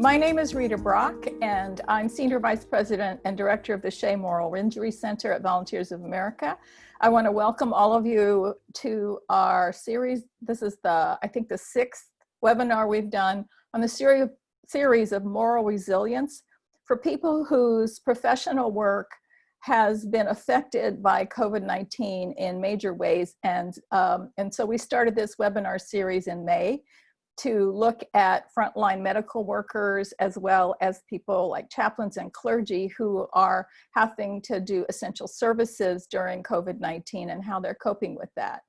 My name is Rita Brock, and I'm Senior Vice President and Director of the Shea Moral Injury Center at Volunteers of America. I want to welcome all of you to our series. This is I think the 6th webinar we've done on the series of moral resilience for people whose professional work has been affected by COVID-19 in major ways. And so we started this webinar series in May to look at frontline medical workers, as well as people like chaplains and clergy who are having to do essential services during COVID-19 and how they're coping with that.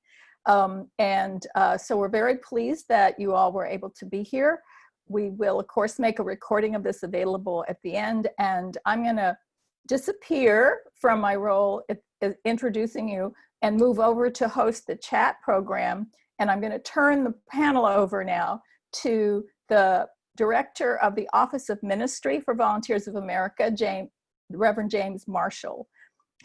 So we're very pleased that you all were able to be here. We will, of course, make a recording of this available at the end, and I'm going to disappear from my role at introducing you and move over to host the chat program. And I'm going to turn the panel over now to the Director of the Office of Ministry for Volunteers of America, Reverend James Marshall.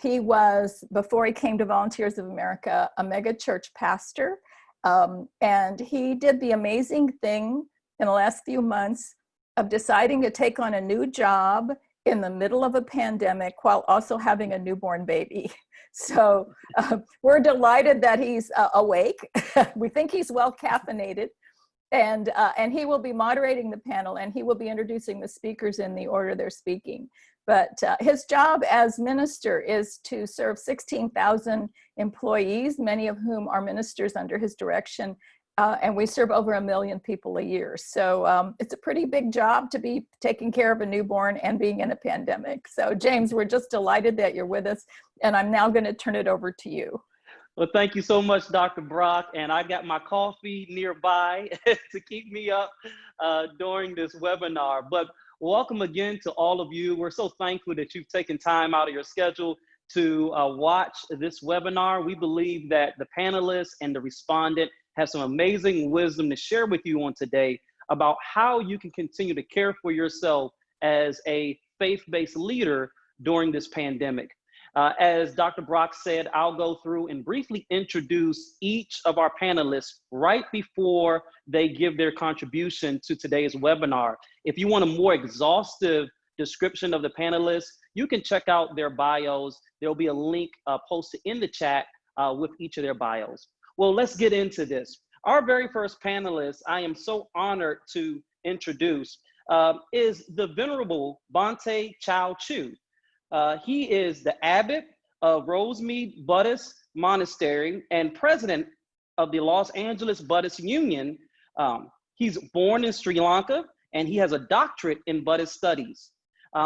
He was, before he came to Volunteers of America, a mega church pastor. And he did the amazing thing in the last few months of deciding to take on a new job in the middle of a pandemic while also having a newborn baby. So we're delighted that he's awake. We think he's well caffeinated, and he will be moderating the panel, and he will be introducing the speakers in the order they're speaking. But his job as minister is to serve 16,000 employees, many of whom are ministers under his direction. And we serve over 1 million people a year. So it's a pretty big job to be taking care of a newborn and being in a pandemic. So James, we're just delighted that you're with us. And I'm now going to turn it over to you. Well, thank you so much, Dr. Brock. And I got my coffee nearby to keep me up during this webinar. But welcome again to all of you. We're so thankful that you've taken time out of your schedule to watch this webinar. We believe that the panelists and the respondent have some amazing wisdom to share with you on today about how you can continue to care for yourself as a faith-based leader during this pandemic. As Dr. Brock said, I'll go through and briefly introduce each of our panelists right before they give their contribution to today's webinar. If you want a more exhaustive description of the panelists, you can check out their bios. There'll be a link posted in the chat with each of their bios. Well, let's get into this. Our very first panelist, I am so honored to introduce, is the Venerable Bhante Chao Chu. He is the Abbott of Rosemead Buddhist Monastery and president of the Los Angeles Buddhist Union. He's born in Sri Lanka, and he has a doctorate in Buddhist studies.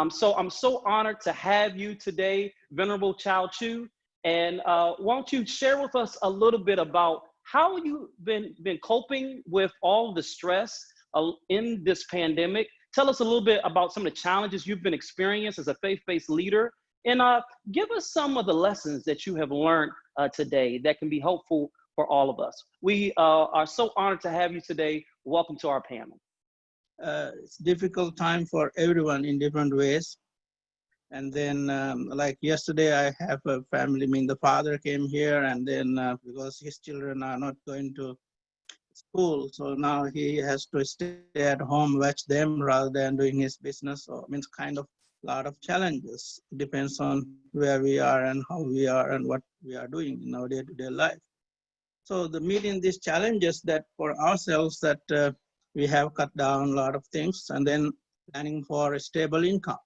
So I'm so honored to have you today, Venerable Chao Chu. And won't you share with us a little bit about how you've been coping with all the stress in this pandemic? Tell us a little bit about some of the challenges you've been experiencing as a faith-based leader, and give us some of the lessons that you have learned today that can be helpful for all of us. We are so honored to have you today. Welcome to our panel. It's a difficult time for everyone in different ways. And then like yesterday, I have a family, the father came here, and then because his children are not going to school, so now he has to stay at home, watch them rather than doing his business. So it's kind of a lot of challenges. It depends on where we are and how we are and what we are doing in our day-to-day life. So the meeting these challenges that for ourselves that we have cut down a lot of things, and then planning for a stable income.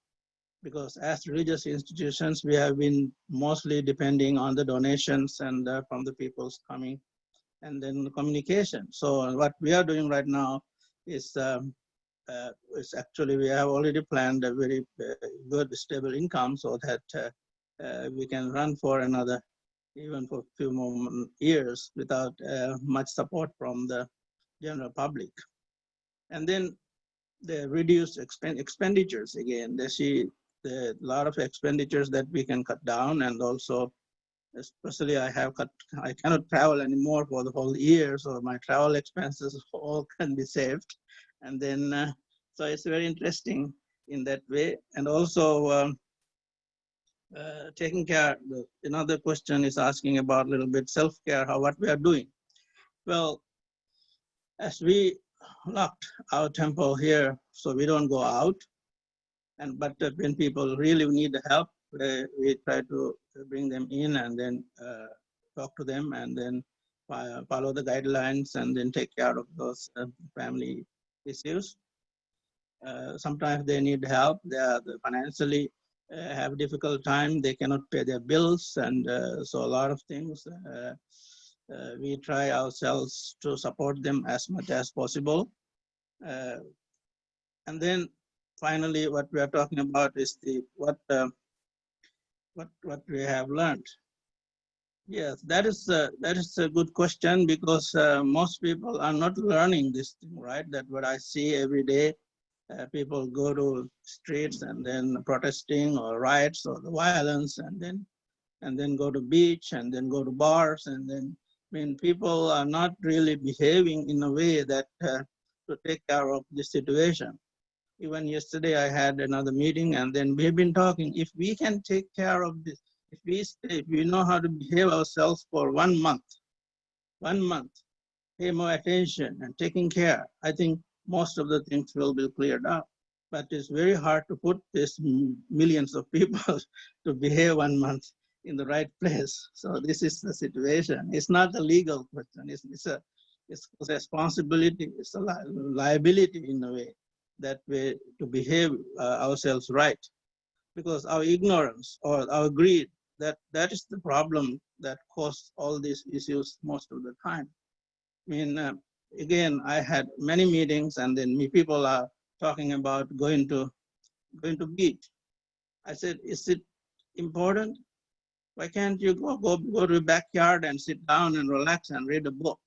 Because as religious institutions, we have been mostly depending on the donations and from the people's coming, and then the communication. So what we are doing right now is actually we have already planned a very good stable income so that we can run for another, even for a few more years without much support from the general public. And then the reduced expenditures again. They see a lot of expenditures that we can cut down, and also especially I cannot travel anymore for the whole year, so my travel expenses all can be saved. And then so it's very interesting in that way. And also taking care, another question is asking about a little bit self-care, what we are doing. Well, as we locked our temple here so we don't go out. But when people really need help, we try to bring them in and then talk to them and then follow the guidelines and then take care of those family issues. Sometimes they need help. They financially have difficult time. They cannot pay their bills, and so a lot of things. We try ourselves to support them as much as possible. And then finally, what we are talking about is what we have learned. Yes, that is a good question, because most people are not learning this thing, right? That what I see every day, people go to streets and then protesting or riots or the violence, and then go to beach and then go to bars, and then people are not really behaving in a way that to take care of the situation. Even yesterday I had another meeting, and then we've been talking, if we can take care of this, if we know how to behave ourselves for 1 month, pay more attention and taking care, I think most of the things will be cleared up. But it's very hard to put this millions of people to behave 1 month in the right place. So this is the situation. It's not a legal question. It's a responsibility. It's a liability in a way, that way to behave ourselves right, because our ignorance or our greed, that is the problem that causes all these issues most of the time. Again, I had many meetings, and then people are talking about going to beach. I said, is it important? Why can't you go to the backyard and sit down and relax and read a book?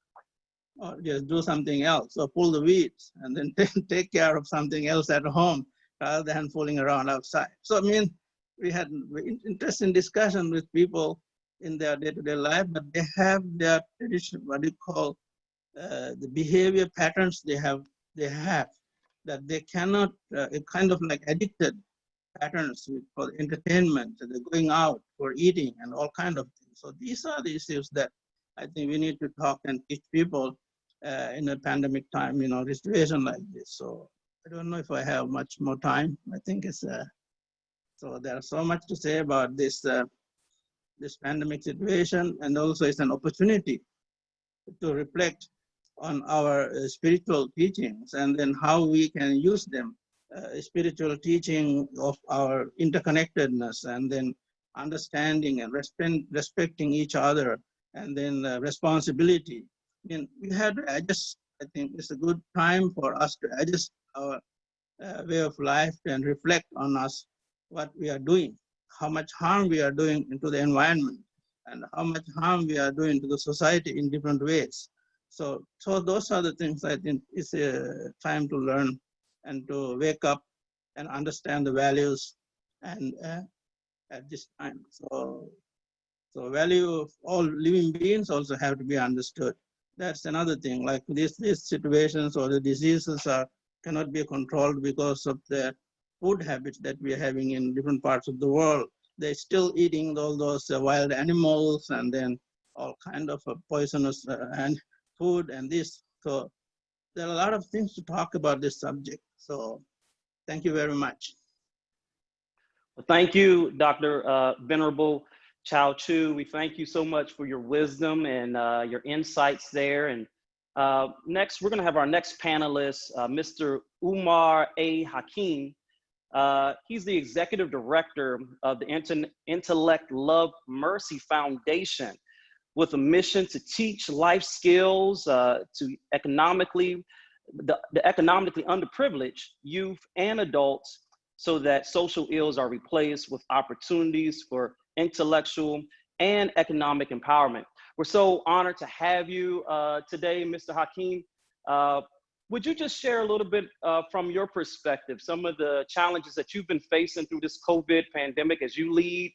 Or just do something else, or pull the weeds, and then take care of something else at home rather than fooling around outside. So we had interesting discussion with people in their day-to-day life, but they have their tradition, what you call the behavior patterns they have that they cannot, kind of like addicted patterns for entertainment, they're going out for eating and all kind of things. So these are the issues that I think we need to talk and teach people in a pandemic time, situation like this. So I don't know if I have much more time. I think it's, so there's so much to say about this, this pandemic situation, and also it's an opportunity to reflect on our spiritual teachings, and then how we can use them, spiritual teaching of our interconnectedness, and then understanding and respecting each other, and then responsibility. We had to adjust. I think it's a good time for us to adjust our way of life and reflect on us, what we are doing, how much harm we are doing into the environment, and how much harm we are doing to the society in different ways. So those are the things I think it's a time to learn and to wake up and understand the values, and at this time. So value of all living beings also have to be understood. That's another thing. Like these situations or the diseases cannot be controlled because of the food habits that we are having in different parts of the world. They're still eating all those wild animals, and then all kind of poisonous and food and this. So there are a lot of things to talk about this subject. So thank you very much. Well, thank you, Dr. Venerable Chao Chu. We thank you so much for your wisdom and your insights there. And next, we're going to have our next panelist, Mr. Umar A. Hakim. He's the executive director of the Intellect, Love, Mercy Foundation, with a mission to teach life skills to the economically underprivileged youth and adults, so that social ills are replaced with opportunities for intellectual and economic empowerment. We're so honored to have you today, Mr. Hakim. Would you just share a little bit from your perspective, some of the challenges that you've been facing through this COVID pandemic as you lead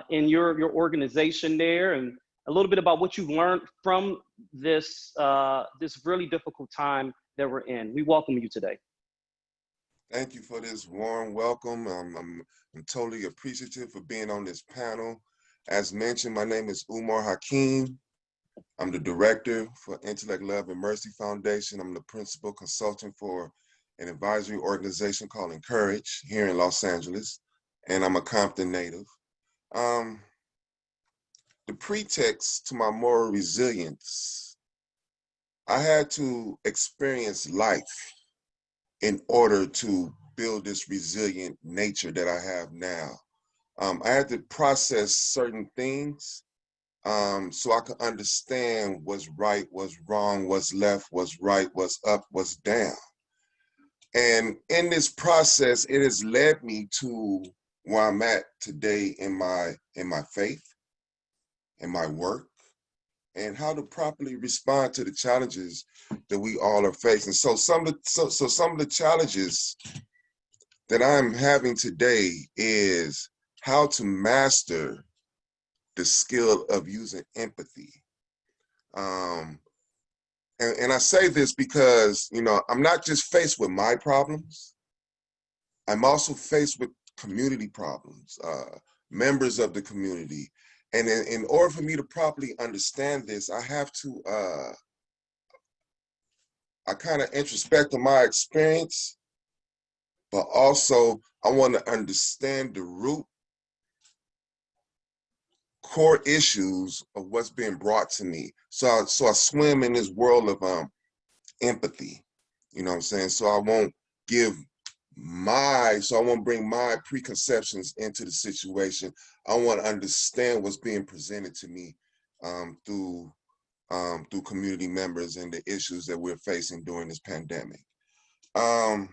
in your organization there, and a little bit about what you've learned from this, this really difficult time that we're in. We welcome you today. Thank you for this warm welcome. I'm totally appreciative for being on this panel. As mentioned, my name is Umar Hakim. I'm the director for Intellect, Love, and Mercy Foundation. I'm the principal consultant for an advisory organization called Encourage here in Los Angeles, and I'm a Compton native. The pretext to my moral resilience, I had to experience life in order to build this resilient nature that I have now. I had to process certain things so I could understand what's right, what's wrong, what's left, what's right, what's up, what's down. And in this process, it has led me to where I'm at today in my faith, in my work, and how to properly respond to the challenges that we all are facing. So some of the challenges that I'm having today is how to master the skill of using empathy. And I say this because, you know, I'm not just faced with my problems. I'm also faced with community problems, members of the community. And in order for me to properly understand this, I have to, I kind of introspect on my experience, but also I want to understand the root core issues of what's being brought to me. So I swim in this world of empathy, you know what I'm saying? So I won't bring my preconceptions into the situation. I want to understand what's being presented to me through community members and the issues that we're facing during this pandemic. How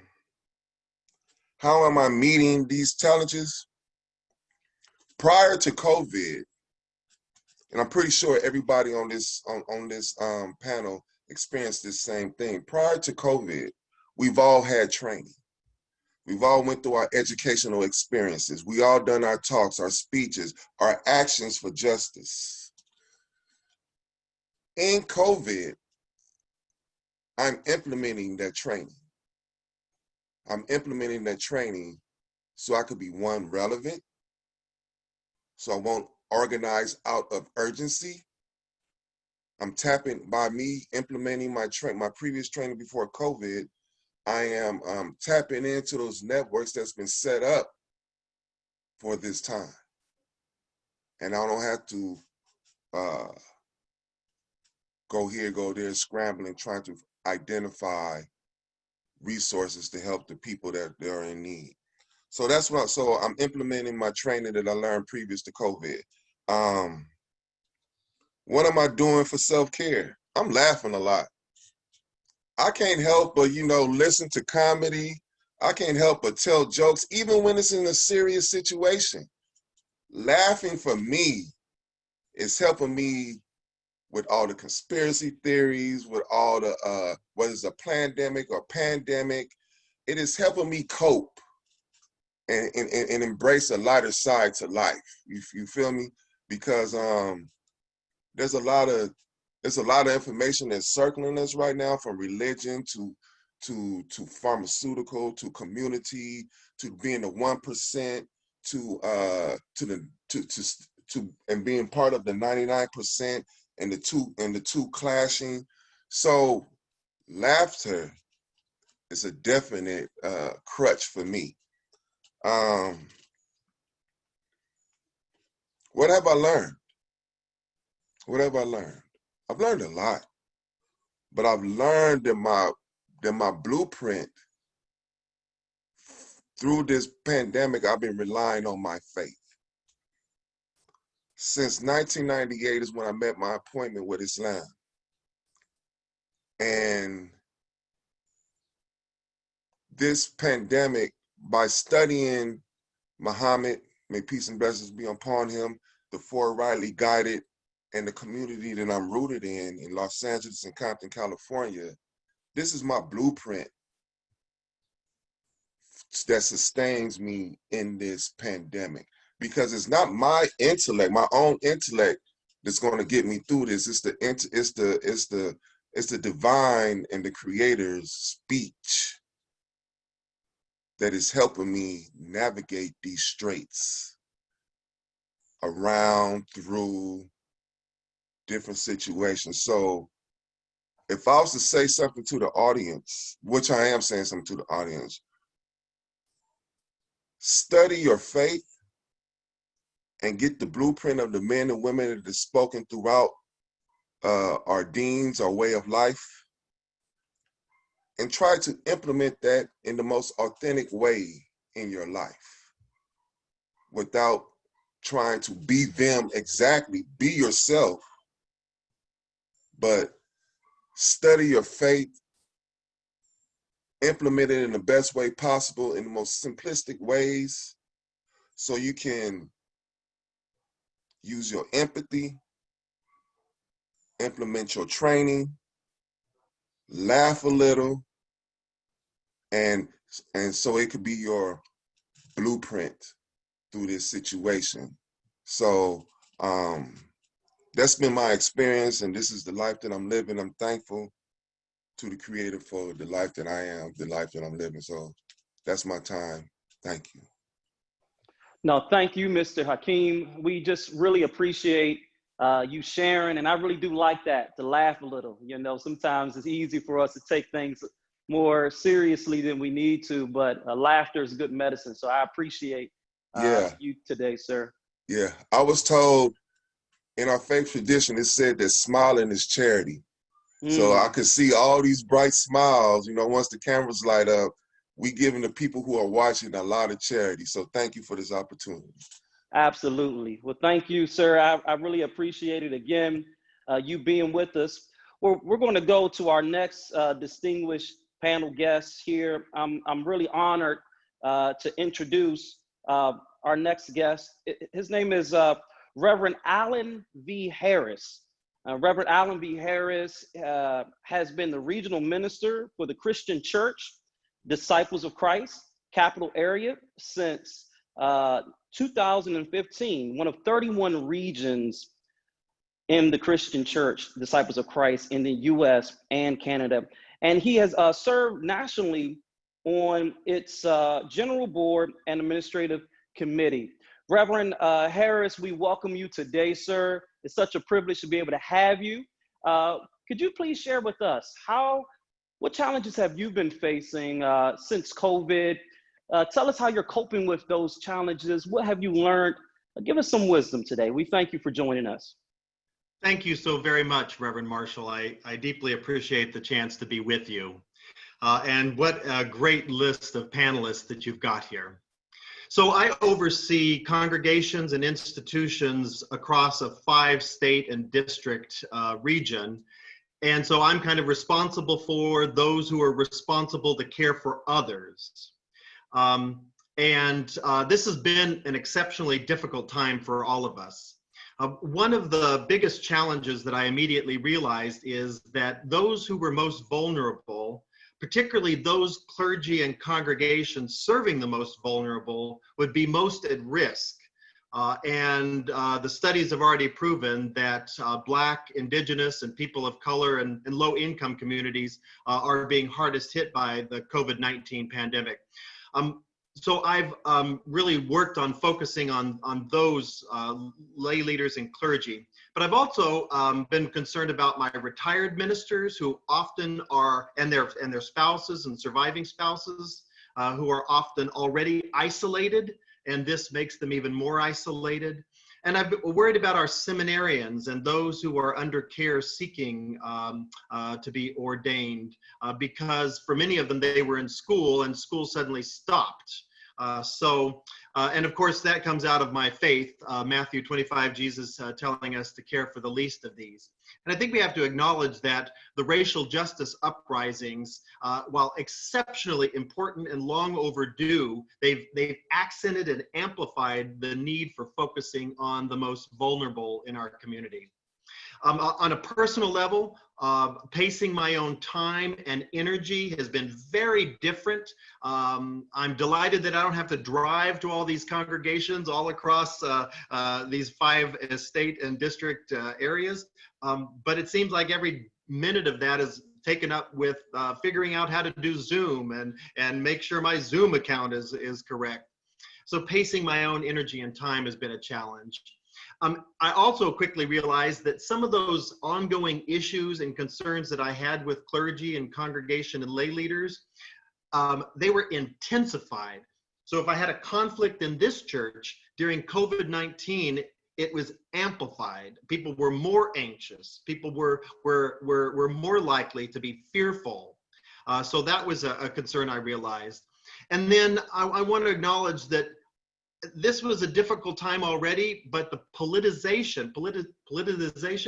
am I meeting these challenges? Prior to COVID, and I'm pretty sure everybody on this panel experienced this same thing. Prior to COVID, we've all had training. We've all went through our educational experiences. We all done our talks, our speeches, our actions for justice. In COVID, I'm implementing that training. I'm implementing that training so I could be, one, relevant, so I won't organize out of urgency. I'm tapping, by me implementing my previous training before COVID, I am tapping into those networks that's been set up for this time. And I don't have to go here, go there, scrambling, trying to identify resources to help the people that are in need. So that's what, so I'm implementing my training that I learned previous to COVID. What am I doing for self-care? I'm laughing a lot. I can't help but, you know, listen to comedy. I can't help but tell jokes, even when it's in a serious situation. Laughing for me is helping me with all the conspiracy theories, with all the, whether it's a pandemic or pandemic, it is helping me cope and embrace a lighter side to life. You feel me? Because there's a lot of information that's circling us right now, from religion to pharmaceutical, to community, to being the 1%, and being part of the 99%, and the two clashing. So laughter is a definite crutch for me. What have I learned? What have I learned? I've learned a lot, but I've learned that my blueprint through this pandemic, I've been relying on my faith. Since 1998 is when I met my appointment with Islam. And this pandemic, by studying Muhammad, may peace and blessings be upon him, the four rightly guided, and the community that I'm rooted in Los Angeles and Compton, California, this is my blueprint that sustains me in this pandemic. Because it's not my intellect, my own intellect, that's going to get me through this. It's the divine and the Creator's speech that is helping me navigate these straits around, through different situations. So if I was to say something to the audience, which I am saying something to the audience, study your faith and get the blueprint of the men and women that are spoken throughout our deans, our way of life, and try to implement that in the most authentic way in your life without trying to be them exactly. Be yourself, but study your faith, implement it in the best way possible, in the most simplistic ways, so you can use your empathy, implement your training, laugh a little, and so it could be your blueprint through this situation. So that's been my experience, and this is the life that I'm living. I'm thankful to the Creator for the life that I am, the life that I'm living. So that's my time. Thank you. No, thank you, Mr. Hakim. We just really appreciate you sharing, and I really do like that, to laugh a little. You know, sometimes it's easy for us to take things more seriously than we need to, but laughter is good medicine. So I appreciate you today, sir. Yeah, I was told in our faith tradition, it said that smiling is charity. So I could see all these bright smiles, you know, once the cameras light up, we giving the people who are watching a lot of charity. So thank you for this opportunity. Absolutely. Well, thank you, sir. I really appreciate it again, you being with us. We're going to go to our next distinguished panel guest here. I'm really honored to introduce our next guest. His name is Reverend Alan V. Harris. Reverend Alan V. Harris has been the regional minister for the Christian Church, Disciples of Christ, Capital Area since 2015, one of 31 regions in the Christian Church, Disciples of Christ, in the US and Canada. And he has served nationally on its general board and administrative committee. Reverend Harris, we welcome you today, sir. It's such a privilege to be able to have you. Could you please share with us what challenges have you been facing since COVID? Tell us how you're coping with those challenges. What have you learned? Give us some wisdom today. We thank you for joining us. Thank you so very much, Reverend Marshall. I deeply appreciate the chance to be with you. And what a great list of panelists that you've got here. So I oversee congregations and institutions across a 5-state and district region. And so I'm kind of responsible for those who are responsible to care for others. This has been an exceptionally difficult time for all of us. One of the biggest challenges that I immediately realized is that those who were most vulnerable, particularly those clergy and congregations serving the most vulnerable, would be most at risk. The studies have already proven that Black, Indigenous, and people of color and low-income communities are being hardest hit by the COVID-19 pandemic. So I've really worked on focusing on those lay leaders and clergy. But I've also been concerned about my retired ministers who often are, and their spouses and surviving spouses who are often already isolated, and this makes them even more isolated. And I've been worried about our seminarians and those who are under care seeking to be ordained because for many of them, they were in school and school suddenly stopped. And of course, that comes out of my faith, Matthew 25, Jesus telling us to care for the least of these. And I think we have to acknowledge that the racial justice uprisings, while exceptionally important and long overdue, they've accented and amplified the need for focusing on the most vulnerable in our community. On a personal level, pacing my own time and energy has been very different. I'm delighted that I don't have to drive to all these congregations all across these 5 state and district areas. But it seems like every minute of that is taken up with figuring out how to do Zoom and make sure my Zoom account is correct. So pacing my own energy and time has been a challenge. I also quickly realized that some of those ongoing issues and concerns that I had with clergy and congregation and lay leaders, they were intensified. So if I had a conflict in this church during COVID-19, it was amplified. People were more anxious. People were more likely to be fearful. So that was a concern I realized. And then I want to acknowledge that this was a difficult time already, but the politicization,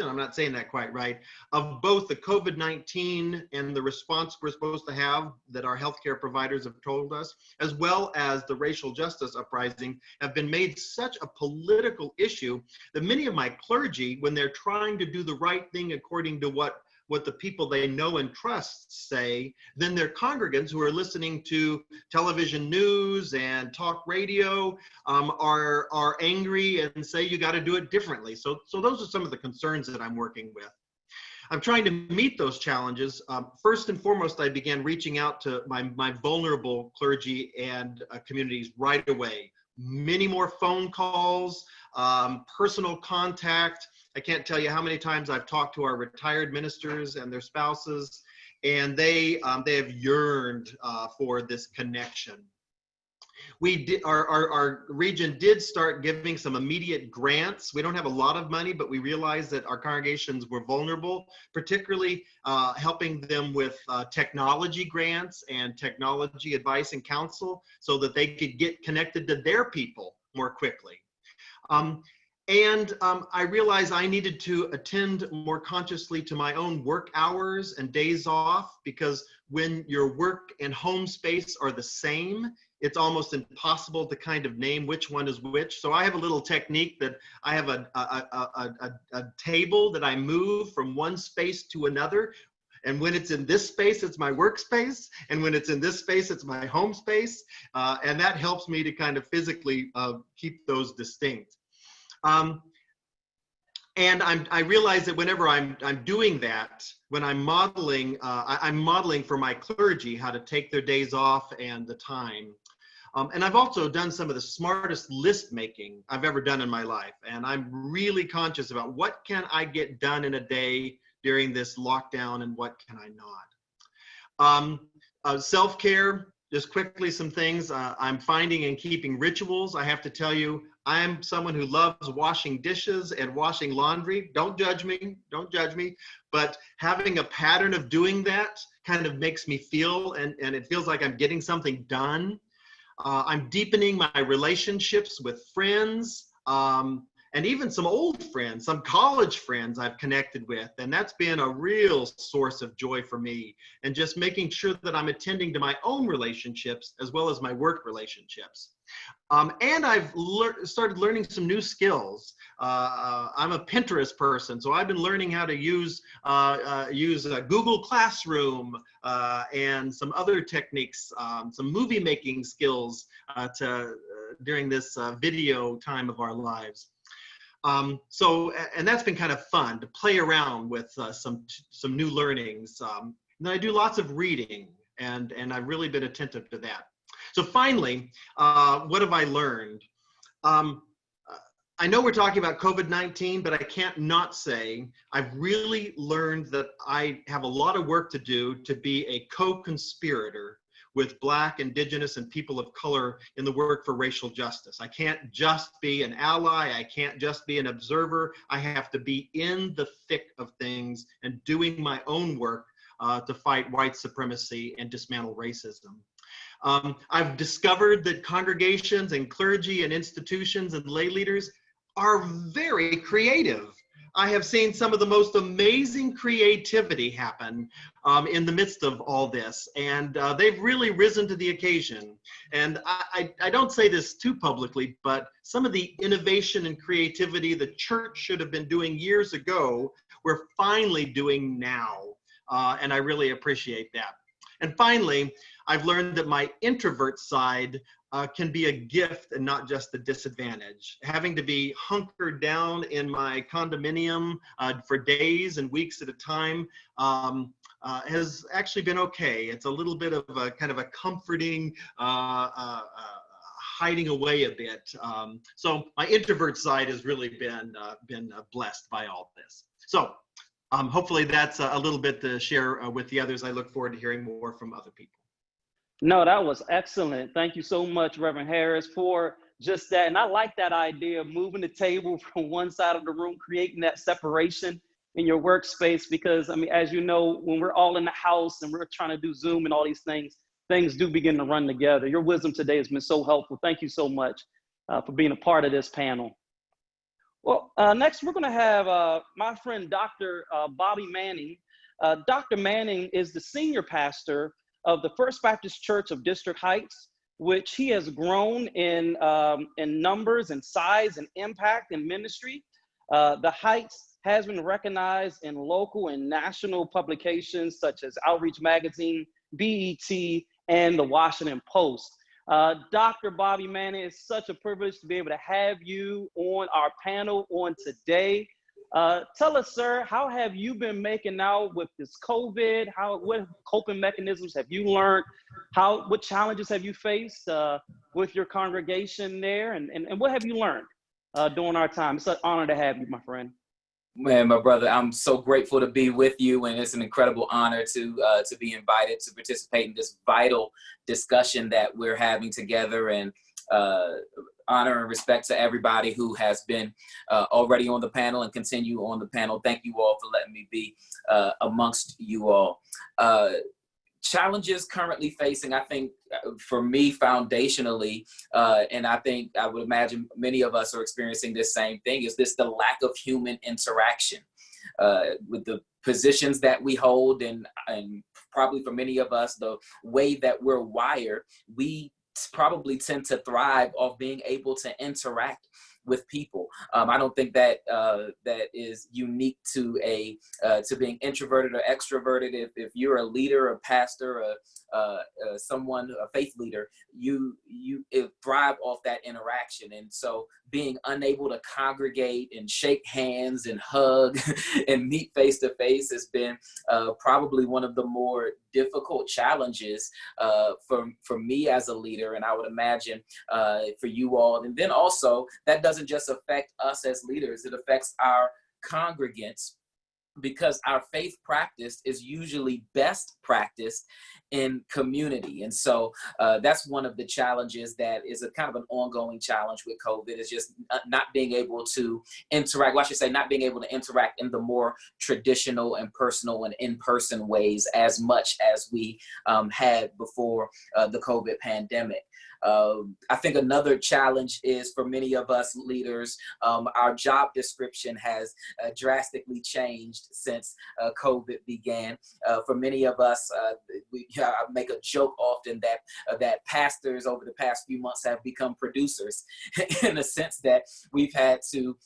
I'm not saying that quite right, of both the COVID-19 and the response we're supposed to have that our healthcare providers have told us, as well as the racial justice uprising, have been made such a political issue that many of my clergy, when they're trying to do the right thing according to what the people they know and trust say, then their congregants who are listening to television news and talk radio are angry and say you got to do it differently. So those are some of the concerns that I'm working with. I'm trying to meet those challenges. First and foremost, I began reaching out to my vulnerable clergy and communities right away. Many more phone calls, personal contact. I can't tell you how many times I've talked to our retired ministers and their spouses, and they have yearned for this connection. Our region did start giving some immediate grants. We don't have a lot of money, but we realized that our congregations were vulnerable, particularly helping them with technology grants and technology advice and counsel so that they could get connected to their people more quickly. I realized I needed to attend more consciously to my own work hours and days off, because when your work and home space are the same, it's almost impossible to kind of name which one is which. So I have a little technique that I have a table that I move from one space to another. And when it's in this space, it's my workspace. And when it's in this space, it's my home space. And that helps me to kind of physically keep those distinct. And I realize that whenever I'm doing that, when I'm modeling for my clergy how to take their days off and the time. And I've also done some of the smartest list making I've ever done in my life. And I'm really conscious about what can I get done in a day during this lockdown and what can I not. Self-care, just quickly some things I'm finding and keeping rituals. I have to tell you, I'm someone who loves washing dishes and washing laundry. Don't judge me, but having a pattern of doing that kind of makes me feel, and it feels like I'm getting something done. I'm deepening my relationships with friends, and even some old friends, some college friends I've connected with. And that's been a real source of joy for me. And just making sure that I'm attending to my own relationships as well as my work relationships. And I've started learning some new skills. I'm a Pinterest person, so I've been learning how to use Google Classroom and some other techniques, some movie making skills during this video time of our lives. And that's been kind of fun to play around with some new learnings. And then I do lots of reading, and I've really been attentive to that. So finally, what have I learned? I know we're talking about COVID-19, but I can't not say I've really learned that I have a lot of work to do to be a co-conspirator with Black, Indigenous, and people of color in the work for racial justice. I can't just be an ally. I can't just be an observer. I have to be in the thick of things and doing my own work to fight white supremacy and dismantle racism. I've discovered that congregations and clergy and institutions and lay leaders are very creative. I have seen some of the most amazing creativity happen in the midst of all this, and they've really risen to the occasion. And I don't say this too publicly, but some of the innovation and creativity the church should have been doing years ago, we're finally doing now, and I really appreciate that. And finally, I've learned that my introvert side can be a gift and not just a disadvantage. Having to be hunkered down in my condominium for days and weeks at a time has actually been okay. It's a little bit of a kind of a comforting hiding away a bit. So my introvert side has really been blessed by all this. So hopefully that's a little bit to share with the others. I look forward to hearing more from other people. No, that was excellent. Thank you so much, Reverend Harris, for just that. And I like that idea of moving the table from one side of the room, creating that separation in your workspace, because I mean, as you know, when we're all in the house and we're trying to do Zoom and all these things do begin to run together. Your wisdom today has been so helpful. Thank you so much for being a part of this panel. Well, next we're going to have my friend, Dr. Bobby Manning. Dr. Manning is the senior pastor of the First Baptist Church of District Heights, which he has grown in numbers and size and impact in ministry. The Heights has been recognized in local and national publications such as Outreach Magazine, BET, and the Washington Post. Dr. Bobby Manning, it's such a privilege to be able to have you on our panel on today. Tell us, sir, how have you been making out with this COVID? What coping mechanisms have you learned? What challenges have you faced with your congregation there? And what have you learned during our time? It's an honor to have you, my friend. Man, my brother, I'm so grateful to be with you, and it's an incredible honor to be invited to participate in this vital discussion that we're having together, and honor and respect to everybody who has been already on the panel and continue on the panel. Thank you all for letting me be amongst you all. Challenges currently facing, I think, for me foundationally, and I think I would imagine many of us are experiencing this same thing, is the lack of human interaction with the positions that we hold, and probably for many of us, the way that we're wired, we probably tend to thrive off being able to interact with people. I don't think that that is unique to being introverted or extroverted. If you're a leader, a pastor, someone, a faith leader, you thrive off that interaction. And so being unable to congregate and shake hands and hug and meet face to face has been probably one of the more difficult challenges for me as a leader, and I would imagine for you all. And then also, that doesn't just affect us as leaders, it affects our congregants, because our faith practice is usually best practiced in community. And so that's one of the challenges that is a kind of an ongoing challenge with COVID, is just not being able to interact, well, I should say not being able to interact in the more traditional and personal and in-person ways as much as we had before the COVID pandemic. I think another challenge is for many of us leaders, our job description has drastically changed since COVID began. For many of us, I make a joke often that pastors over the past few months have become producers in the sense that we've had to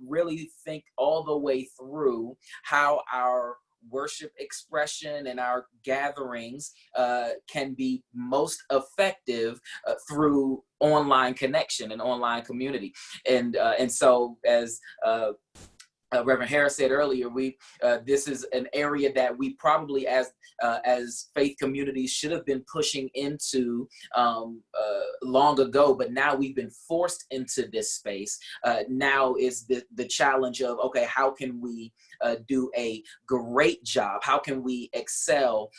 really think all the way through how our worship expression and our gatherings can be most effective through online connection and online community. And so, as Reverend Harris said earlier, this is an area that we probably as faith communities should have been pushing into long ago, but now we've been forced into this space. Now is the challenge of, okay, how can we do a great job? How can we excel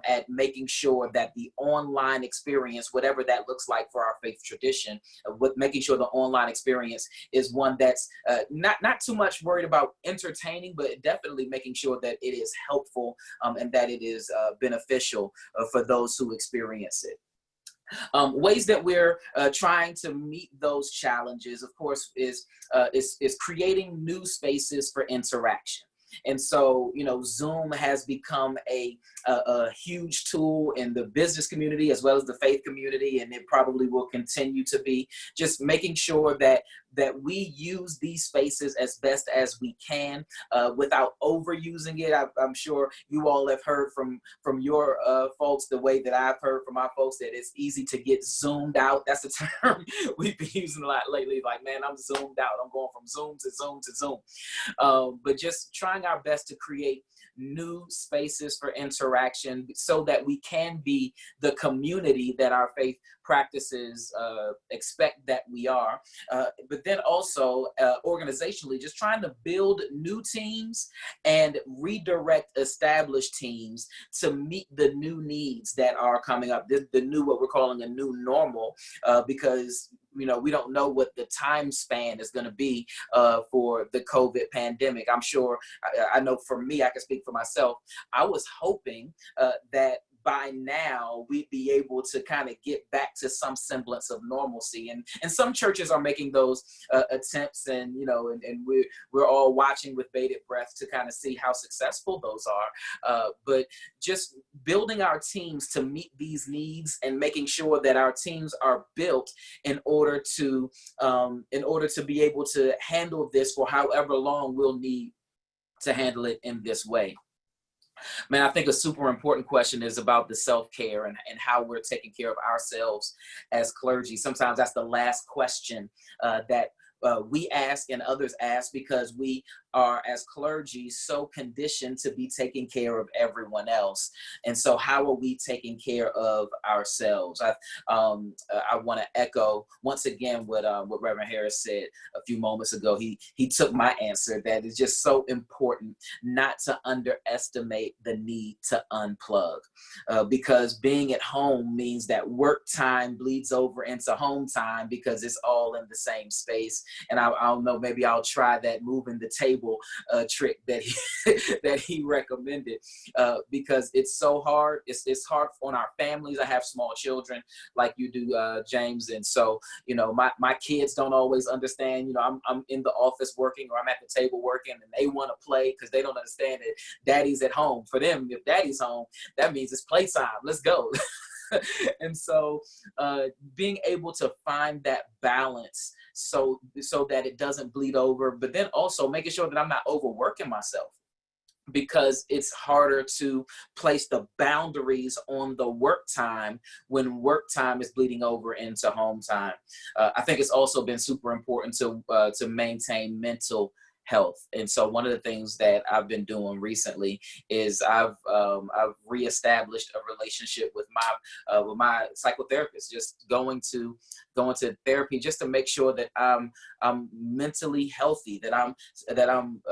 at making sure that the online experience, whatever that looks like for our faith tradition, with making sure the online experience is one that's not too much worried about entertaining, but definitely making sure that it is helpful and that it is beneficial for those who experience it. Ways that we're trying to meet those challenges, of course, is creating new spaces for interaction. And so, Zoom has become a huge tool in the business community as well as the faith community, and it probably will continue to be, just making sure that that we use these spaces as best as we can without overusing it. I'm sure you all have heard from your folks the way that I've heard from my folks that it's easy to get zoomed out. That's the term we've been using a lot lately. Like, man, I'm zoomed out. I'm going from Zoom to Zoom to Zoom. But just trying our best to create new spaces for interaction so that we can be the community that our faith practices expect that we are. But then also organizationally, just trying to build new teams and redirect established teams to meet the new needs that are coming up, the new, what we're calling a new normal, because we don't know what the time span is going to be for the COVID pandemic. I'm sure, I know for me, I can speak for myself, I was hoping that by now we'd be able to kind of get back to some semblance of normalcy, and some churches are making those attempts, and we're all watching with bated breath to kind of see how successful those are. But just building our teams to meet these needs and making sure that our teams are built in order to be able to handle this for however long we'll need to handle it in this way. Man, I think a super important question is about the self-care and how we're taking care of ourselves as clergy. Sometimes that's the last question that we ask and others ask, because we are, as clergy, so conditioned to be taking care of everyone else. And so how are we taking care of ourselves? I want to echo once again what Reverend Harris said a few moments ago. He took my answer, that it's just so important not to underestimate the need to unplug, because being at home means that work time bleeds over into home time because it's all in the same space. And I don't know, maybe I'll try that moving the table trick that he recommended, because it's so hard. It's hard on our families. I have small children like you do, James, and so my kids don't always understand. I'm in the office working, or I'm at the table working, and they want to play because they don't understand that Daddy's at home. For them, if Daddy's home, that means it's playtime. Let's go. And so being able to find that balance so that it doesn't bleed over, but then also making sure that I'm not overworking myself, because it's harder to place the boundaries on the work time when work time is bleeding over into home time. I think it's also been super important to maintain mental health. And so one of the things that I've been doing recently is I've reestablished a relationship with my psychotherapist, just going to therapy just to make sure that I'm mentally healthy, that I'm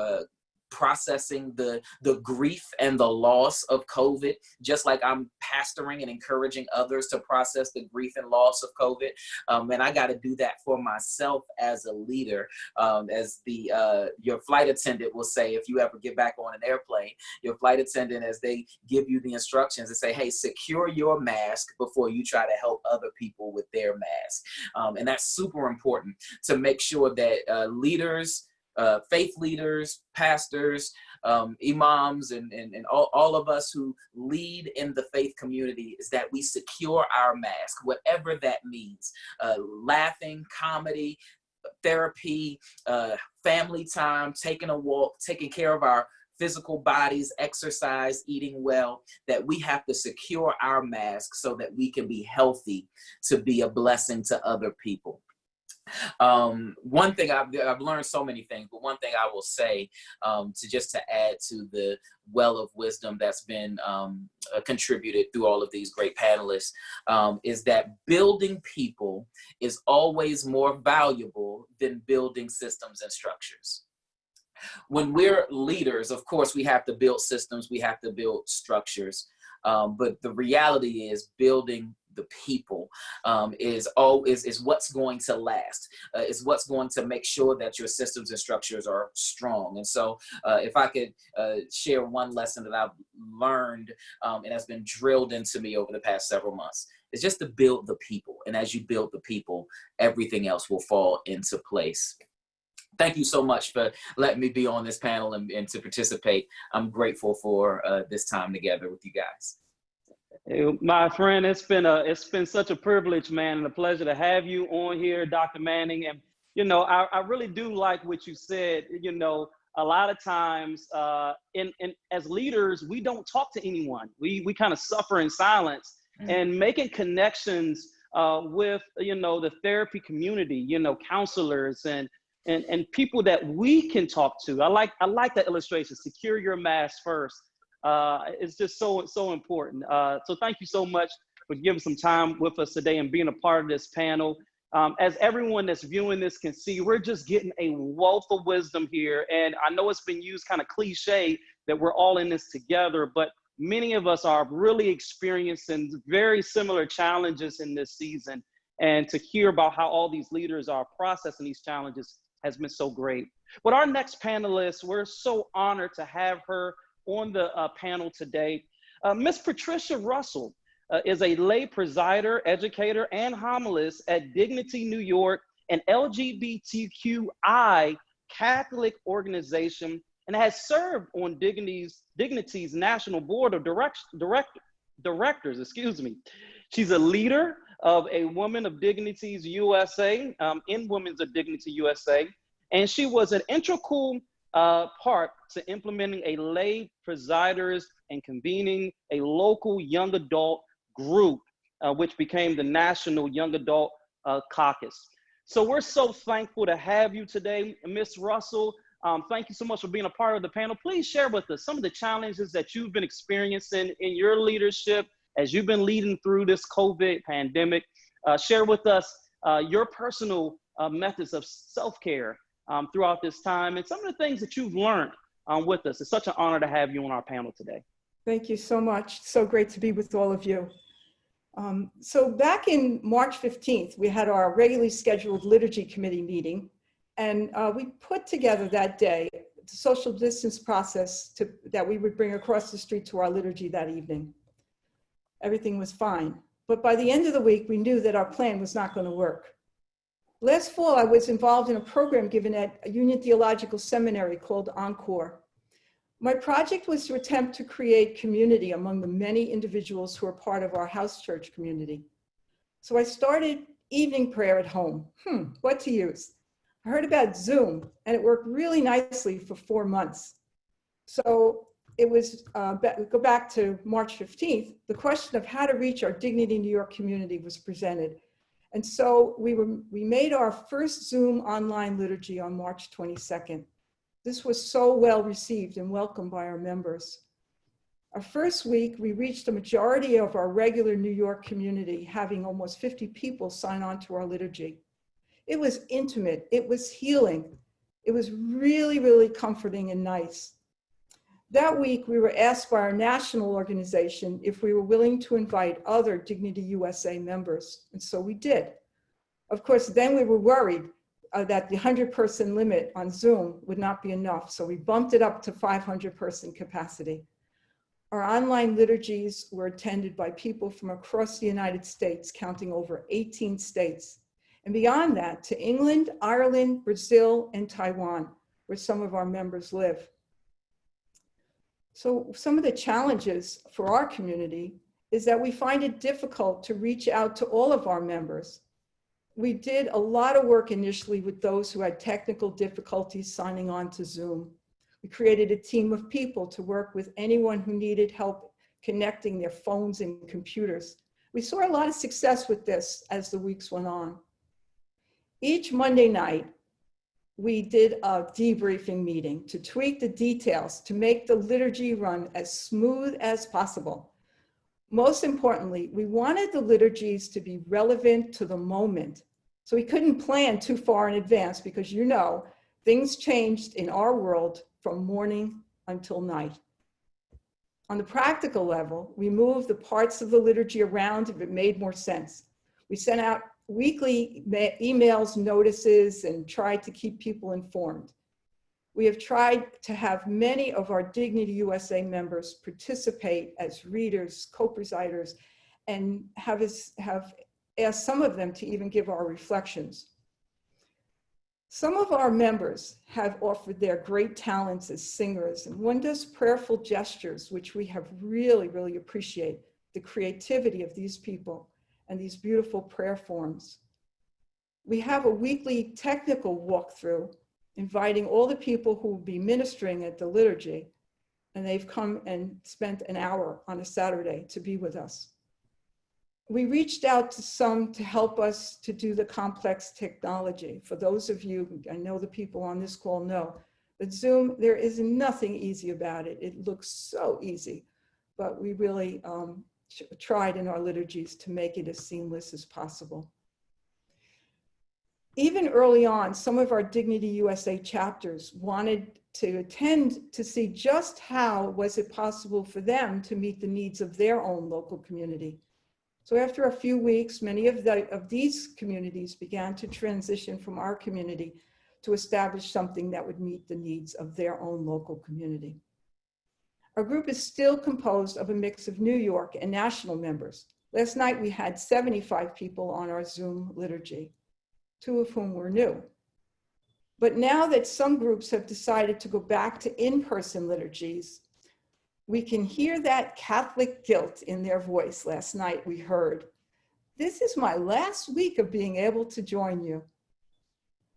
processing the grief and the loss of COVID, just like I'm pastoring and encouraging others to process the grief and loss of COVID. And I got to do that for myself as a leader. As your flight attendant will say, if you ever get back on an airplane, your flight attendant, as they give you the instructions, and say, hey, secure your mask before you try to help other people with their mask. And that's super important to make sure that leaders, faith leaders, pastors, imams, and all of us who lead in the faith community, is that we secure our mask, whatever that means. Laughing, comedy, therapy, family time, taking a walk, taking care of our physical bodies, exercise, eating well, that we have to secure our mask so that we can be healthy to be a blessing to other people. One thing I've learned so many things, but one thing I will say, to add to the well of wisdom that's been contributed through all of these great panelists, is that building people is always more valuable than building systems and structures. When we're leaders, of course, we have to build systems, we have to build structures, but the reality is building the people is what's going to last, is what's going to make sure that your systems and structures are strong. And so if I could share one lesson that I've learned and has been drilled into me over the past several months, is just to build the people. And as you build the people, everything else will fall into place. Thank you so much for letting me be on this panel and to participate. I'm grateful for this time together with you guys. My friend, it's been such a privilege, man, and a pleasure to have you on here, Dr. Manning. And you know, I really do like what you said. You know, a lot of times as leaders, we don't talk to anyone. We kind of suffer in silence, and making connections with, you know, the therapy community, you know, counselors and people that we can talk to. I like that illustration, secure your mask first. It's just so important. So thank you so much for giving some time with us today and being a part of this panel. As everyone that's viewing this can see, we're just getting a wealth of wisdom here. And I know it's been used kind of cliche that we're all in this together, but many of us are really experiencing very similar challenges in this season. And to hear about how all these leaders are processing these challenges has been so great. But our next panelist, we're so honored to have her on the panel today. Miss Patricia Russell is a lay presider, educator, and homilist at Dignity New York, an LGBTQI Catholic organization, and has served on Dignity's National Board of Directors. Excuse me. She's a leader of a Women of Dignity's USA, in Women's of Dignity USA, and she was an integral part to implementing a lay presiders and convening a local young adult group, which became the National Young Adult Caucus. So we're so thankful to have you today, Ms. Russell. Thank you so much for being a part of the panel. Please share with us some of the challenges that you've been experiencing in your leadership as you've been leading through this COVID pandemic. Share with us your personal methods of self-care throughout this time and some of the things that you've learned with us. It's such an honor to have you on our panel today. Thank you so much. So great to be with all of you. So back in March 15th, we had our regularly scheduled liturgy committee meeting, and we put together that day the social distance process that we would bring across the street to our liturgy that evening. Everything was fine, but by the end of the week, we knew that our plan was not going to work. Last fall, I was involved in a program given at a Union Theological Seminary called Encore. My project was to attempt to create community among the many individuals who are part of our house church community. So I started evening prayer at home. What to use? I heard about Zoom, and it worked really nicely for 4 months. So it was, go back to March 15th, the question of how to reach our Dignity New York community was presented. And so we made our first Zoom online liturgy on March 22nd. This was so well received and welcomed by our members. Our first week, we reached a majority of our regular New York community, having almost 50 people sign on to our liturgy. It was intimate, it was healing. It was really, really comforting and nice. That week, we were asked by our national organization if we were willing to invite other Dignity USA members, and so we did. Of course, then we were worried that the 100-person limit on Zoom would not be enough, so we bumped it up to 500-person capacity. Our online liturgies were attended by people from across the United States, counting over 18 states, and beyond that to England, Ireland, Brazil, and Taiwan, where some of our members live. So some of the challenges for our community is that we find it difficult to reach out to all of our members. We did a lot of work initially with those who had technical difficulties signing on to Zoom. We created a team of people to work with anyone who needed help connecting their phones and computers. We saw a lot of success with this as the weeks went on. Each Monday night, we did a debriefing meeting to tweak the details to make the liturgy run as smooth as possible. Most importantly, we wanted the liturgies to be relevant to the moment. So we couldn't plan too far in advance because, you know, things changed in our world from morning until night. On the practical level, we moved the parts of the liturgy around if it made more sense. We sent out weekly emails, notices, and tried to keep people informed. We have tried to have many of our Dignity USA members participate as readers, co-presiders, and have asked some of them to even give our reflections. Some of our members have offered their great talents as singers, and one does prayerful gestures, which we have really, really appreciate the creativity of these people and these beautiful prayer forms. We have a weekly technical walkthrough, inviting all the people who will be ministering at the liturgy, and they've come and spent an hour on a Saturday to be with us. We reached out to some to help us to do the complex technology. For those of you, I know the people on this call know, that Zoom, there is nothing easy about it. It looks so easy, but we really tried in our liturgies to make it as seamless as possible. Even early on, some of our Dignity USA chapters wanted to attend to see just how was it possible for them to meet the needs of their own local community. So after a few weeks, many of these communities began to transition from our community to establish something that would meet the needs of their own local community. Our group is still composed of a mix of New York and national members. Last night we had 75 people on our Zoom liturgy, 2 of whom were new. But now that some groups have decided to go back to in-person liturgies, we can hear that Catholic guilt in their voice. Last night we heard, "This is my last week of being able to join you."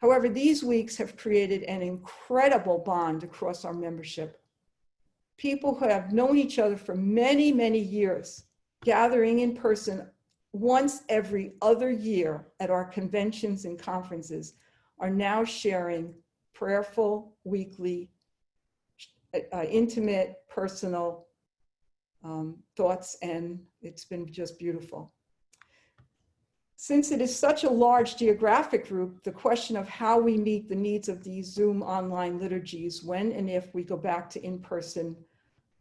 However, these weeks have created an incredible bond across our membership. People who have known each other for many, many years, gathering in person once every other year at our conventions and conferences, are now sharing prayerful, weekly, intimate, personal thoughts, and it's been just beautiful. Since it is such a large geographic group, the question of how we meet the needs of these Zoom online liturgies when and if we go back to in-person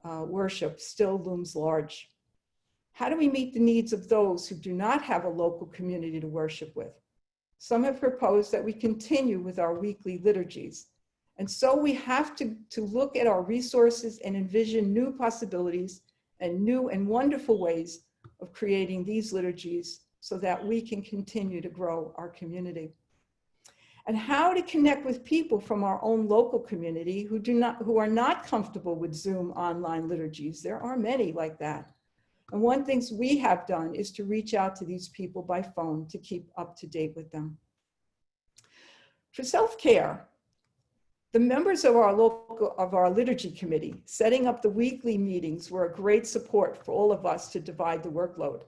worship still looms large. How do we meet the needs of those who do not have a local community to worship with? Some have proposed that we continue with our weekly liturgies. And so we have to look at our resources and envision new possibilities and new and wonderful ways of creating these liturgies so that we can continue to grow our community. And how to connect with people from our own local community who are not comfortable with Zoom online liturgies. There are many like that. And one thing we have done is to reach out to these people by phone to keep up to date with them. For self-care, the members of our liturgy committee setting up the weekly meetings were a great support for all of us to divide the workload.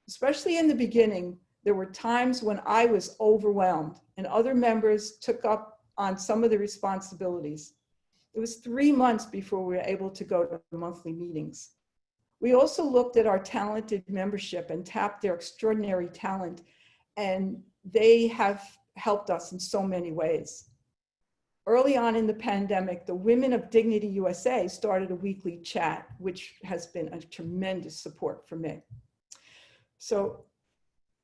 Especially in the beginning, there were times when I was overwhelmed and other members took up on some of the responsibilities. It was 3 months before we were able to go to monthly meetings. We also looked at our talented membership and tapped their extraordinary talent, and they have helped us in so many ways. Early on in the pandemic, the Women of Dignity USA started a weekly chat, which has been a tremendous support for me. So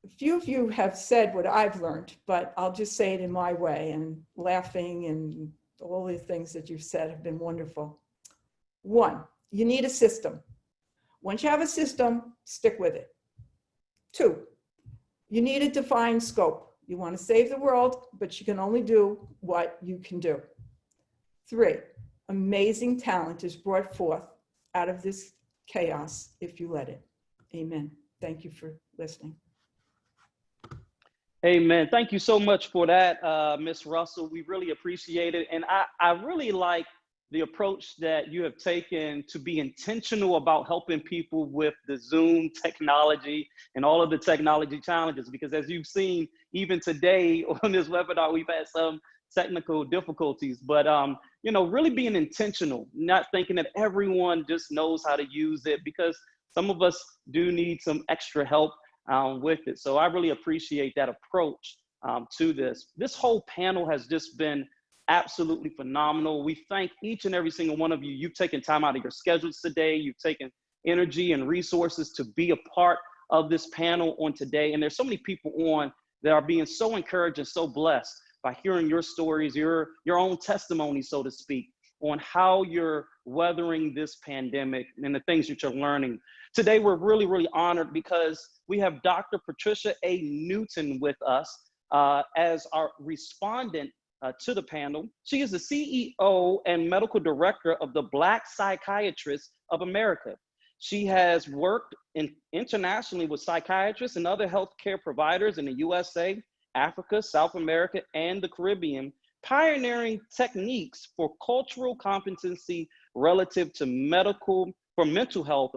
a few of you have said what I've learned, but I'll just say it in my way, and laughing and all the things that you've said have been wonderful. 1, you need a system. Once you have a system, stick with it. 2, you need a defined scope. You want to save the world, but you can only do what you can do. 3, amazing talent is brought forth out of this chaos if you let it. Amen. Thank you for listening. Amen. Thank you so much for that, Ms. Russell. We really appreciate it. And I really like the approach that you have taken to be intentional about helping people with the Zoom technology and all of the technology challenges, because as you've seen, even today on this webinar, we've had some technical difficulties, but you know, really being intentional, not thinking that everyone just knows how to use it, because some of us do need some extra help with it. So I really appreciate that approach to this. This whole panel has just been absolutely phenomenal. We thank each and every single one of you. You've taken time out of your schedules today. You've taken energy and resources to be a part of this panel on today. And there's so many people on that are being so encouraged and so blessed by hearing your stories, your own testimony, so to speak, on how you're weathering this pandemic and the things that you're learning. Today, we're really, really honored because we have Dr. Patricia Newton with us as our respondent to the panel. She is the CEO and medical director of the Black Psychiatrists of America. She has worked internationally with psychiatrists and other healthcare providers in the USA, Africa, South America, and the Caribbean, pioneering techniques for cultural competency relative to mental health,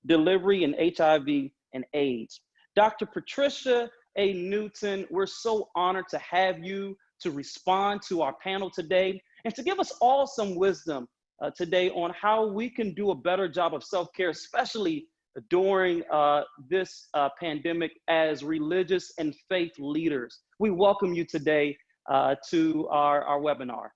delivery in HIV and AIDS. Dr. Patricia A. Newton, we're so honored to have you to respond to our panel today and to give us all some wisdom today on how we can do a better job of self-care, especially during this pandemic as religious and faith leaders. We welcome you today to our webinar.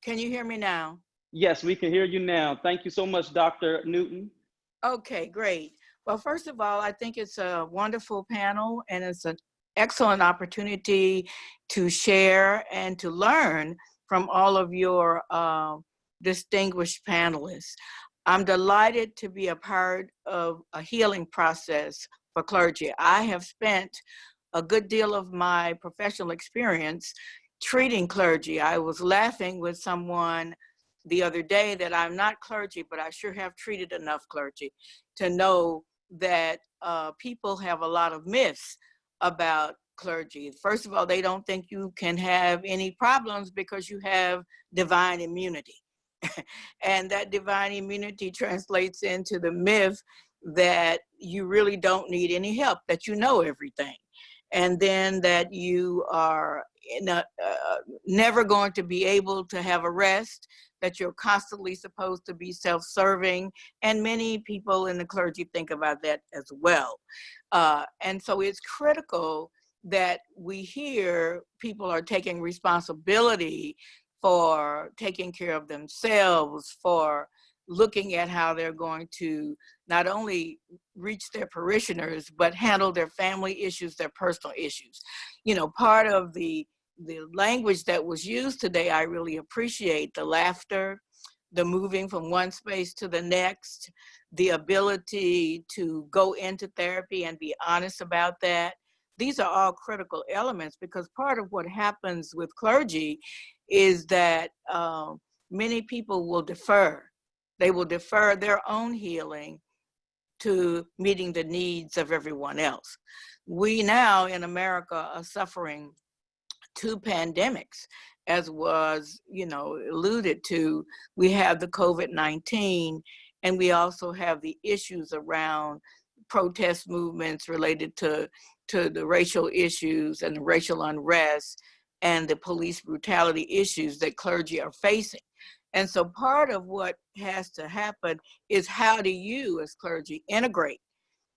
Can you hear me now? Yes, we can hear you now. Thank you so much, Dr. Newton. Okay, great. Well, first of all, I think it's a wonderful panel and it's an excellent opportunity to share and to learn from all of your distinguished panelists. I'm delighted to be a part of a healing process for clergy. I have spent a good deal of my professional experience treating clergy. I was laughing with someone the other day that I'm not clergy, but I sure have treated enough clergy to know that people have a lot of myths about clergy. First of all, they don't think you can have any problems because you have divine immunity. And that divine immunity translates into the myth that you really don't need any help, that you know everything. And then that you are never going to be able to have a rest, that you're constantly supposed to be self-serving. And many people in the clergy think about that as well. And so it's critical that we hear people are taking responsibility for taking care of themselves, for looking at how they're going to not only reach their parishioners, but handle their family issues, their personal issues. You know, part of the language that was used today, I really appreciate the laughter, the moving from one space to the next, the ability to go into therapy and be honest about that. These are all critical elements because part of what happens with clergy is that many people will defer. They will defer their own healing to meeting the needs of everyone else. We now in America are suffering two pandemics, as was, alluded to. We have the COVID-19, and we also have the issues around protest movements related to the racial issues and the racial unrest and the police brutality issues that clergy are facing. And so part of what has to happen is how do you as clergy integrate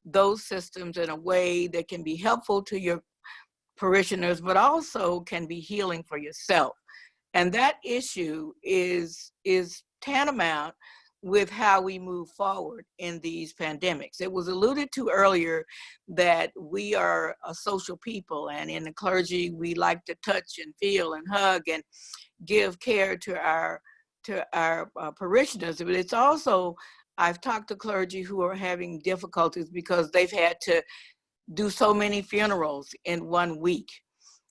those systems in a way that can be helpful to your parishioners, but also can be healing for yourself. And that issue is tantamount with how we move forward in these pandemics. It was alluded to earlier that we are a social people, and in the clergy, we like to touch and feel and hug and give care to our parishioners. But it's also, I've talked to clergy who are having difficulties because they've had to do so many funerals in 1 week.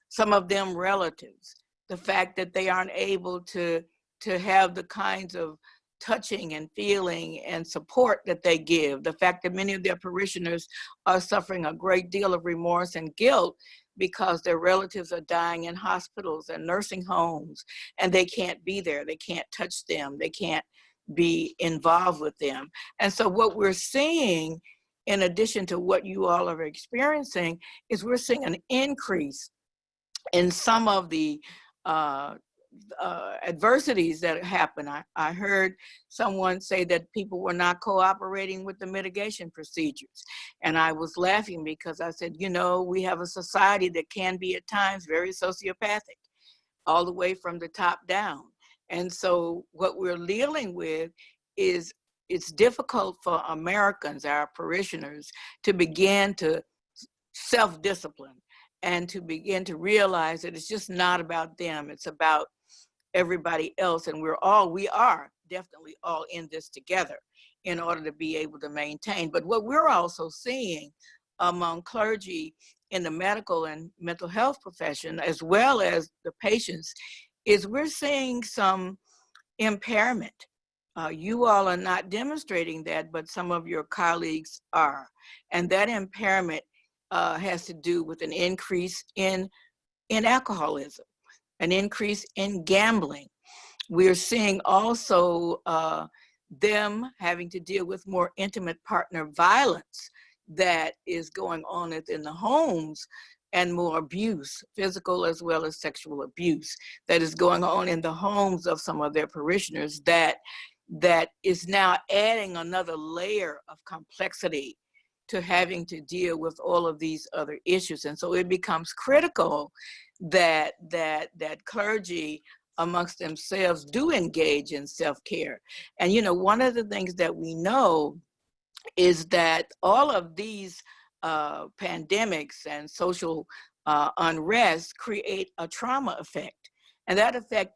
Some of them relatives. The fact that they aren't able to have the kinds of touching and feeling and support that they give. The fact that many of their parishioners are suffering a great deal of remorse and guilt because their relatives are dying in hospitals and nursing homes, and they can't be there, they can't touch them, they can't be involved with them. And so what we're seeing, in addition to what you all are experiencing, is we're seeing an increase in some of the adversities that happen. I heard someone say that people were not cooperating with the mitigation procedures. And I was laughing because I said, we have a society that can be at times very sociopathic, all the way from the top down. And so what we're dealing with is it's difficult for Americans, our parishioners, to begin to self-discipline and to begin to realize that it's just not about them, it's about everybody else. And we are definitely all in this together in order to be able to maintain. But what we're also seeing among clergy in the medical and mental health profession, as well as the patients, is we're seeing some impairment. You all are not demonstrating that, but some of your colleagues are. And that impairment has to do with an increase in alcoholism, an increase in gambling. We're seeing also them having to deal with more intimate partner violence that is going on within the homes, and more abuse, physical as well as sexual abuse, that is going on in the homes of some of their parishioners, that is now adding another layer of complexity to having to deal with all of these other issues. And so it becomes critical that clergy amongst themselves do engage in self-care. And you know, one of the things that we know is that all of these pandemics and social unrest create a trauma effect. And that effect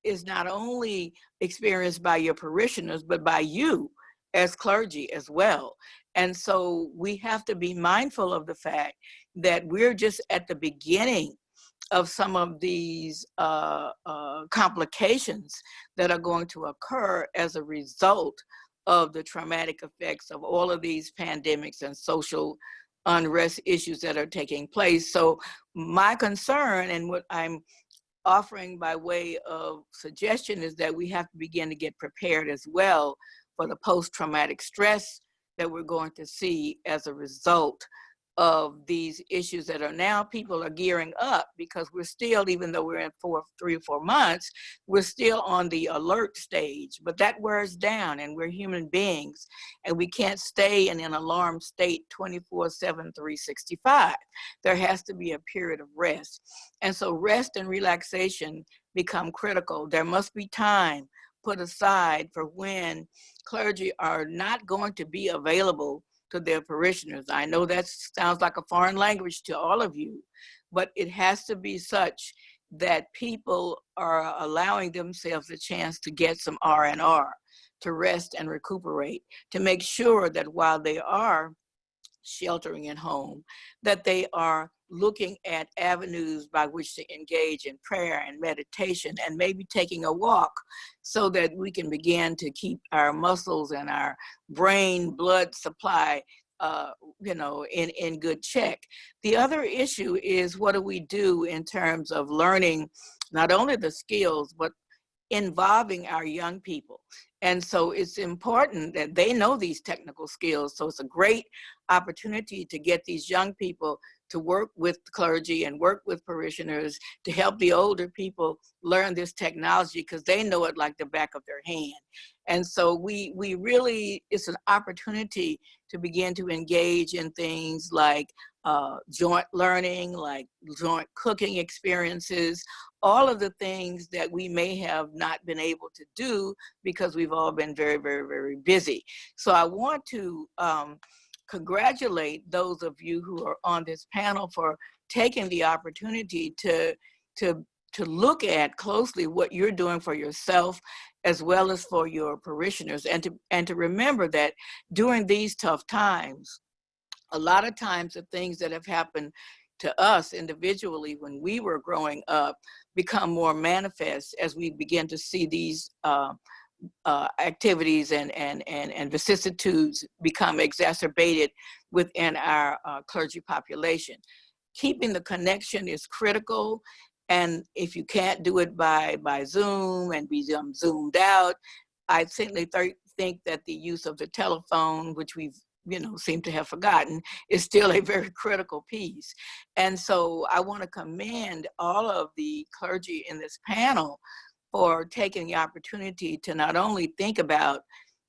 is not only experienced by your parishioners, but by you as clergy as well. And so we have to be mindful of the fact that we're just at the beginning of some of these complications that are going to occur as a result of the traumatic effects of all of these pandemics and social unrest issues that are taking place. So my concern, and what I'm offering by way of suggestion, is that we have to begin to get prepared as well for the post-traumatic stress that we're going to see as a result of these issues that are now, people are gearing up, because we're still, even though we're in 3 or 4 months, we're still on the alert stage, but that wears down, and we're human beings, and we can't stay in an alarm state 24/7, 365. There has to be a period of rest. And so rest and relaxation become critical. There must be time put aside for when clergy are not going to be available to their parishioners. I know that sounds like a foreign language to all of you, but it has to be such that people are allowing themselves a chance to get some R&R, to rest and recuperate, to make sure that while they are sheltering at home, that they are looking at avenues by which to engage in prayer and meditation, and maybe taking a walk, so that we can begin to keep our muscles and our brain blood supply in good check. The other issue is, what do we do in terms of learning not only the skills, but involving our young people? And so it's important that they know these technical skills. So it's a great opportunity to get these young people to work with clergy and work with parishioners, to help the older people learn this technology, because they know it like the back of their hand. And so we really, it's an opportunity to begin to engage in things like joint learning, like joint cooking experiences, all of the things that we may have not been able to do because we've all been very, very, very busy. So I want to congratulate those of you who are on this panel for taking the opportunity to look at closely what you're doing for yourself as well as for your parishioners, and to remember that during these tough times, a lot of times the things that have happened to us individually when we were growing up become more manifest as we begin to see these activities and vicissitudes become exacerbated within our clergy population. Keeping the connection is critical. And if you can't do it by Zoom and be zoomed out, I certainly think that the use of the telephone, which we've seem to have forgotten, is still a very critical piece. And so I want to commend all of the clergy in this panel for taking the opportunity to not only think about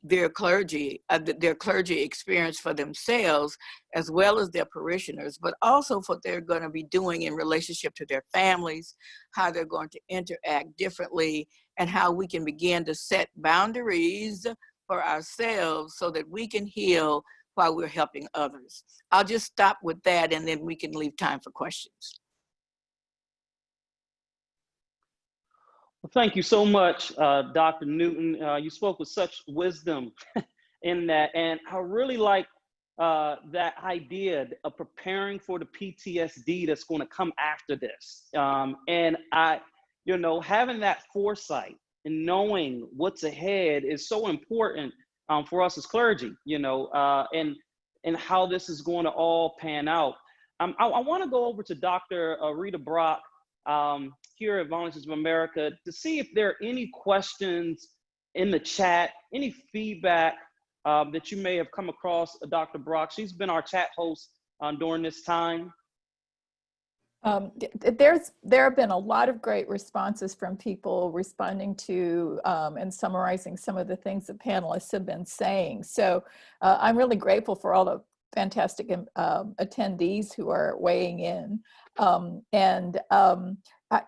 their clergy experience for themselves, as well as their parishioners, but also what they're going to be doing in relationship to their families, how they're going to interact differently, and how we can begin to set boundaries for ourselves so that we can heal while we're helping others. I'll just stop with that, and then we can leave time for questions. Well, thank you so much, Dr. Newton. You spoke with such wisdom in that, and I really like that idea of preparing for the PTSD that's going to come after this. And having that foresight and knowing what's ahead is so important for us as clergy, and how this is going to all pan out. I want to go over to Dr. Rita Brock here at Volunteers of America to see if there are any questions in the chat, any feedback that you may have come across Dr. Brock. She's been our chat host during this time. There have been a lot of great responses from people responding to and summarizing some of the things the panelists have been saying. So I'm really grateful for all the fantastic attendees who are weighing in.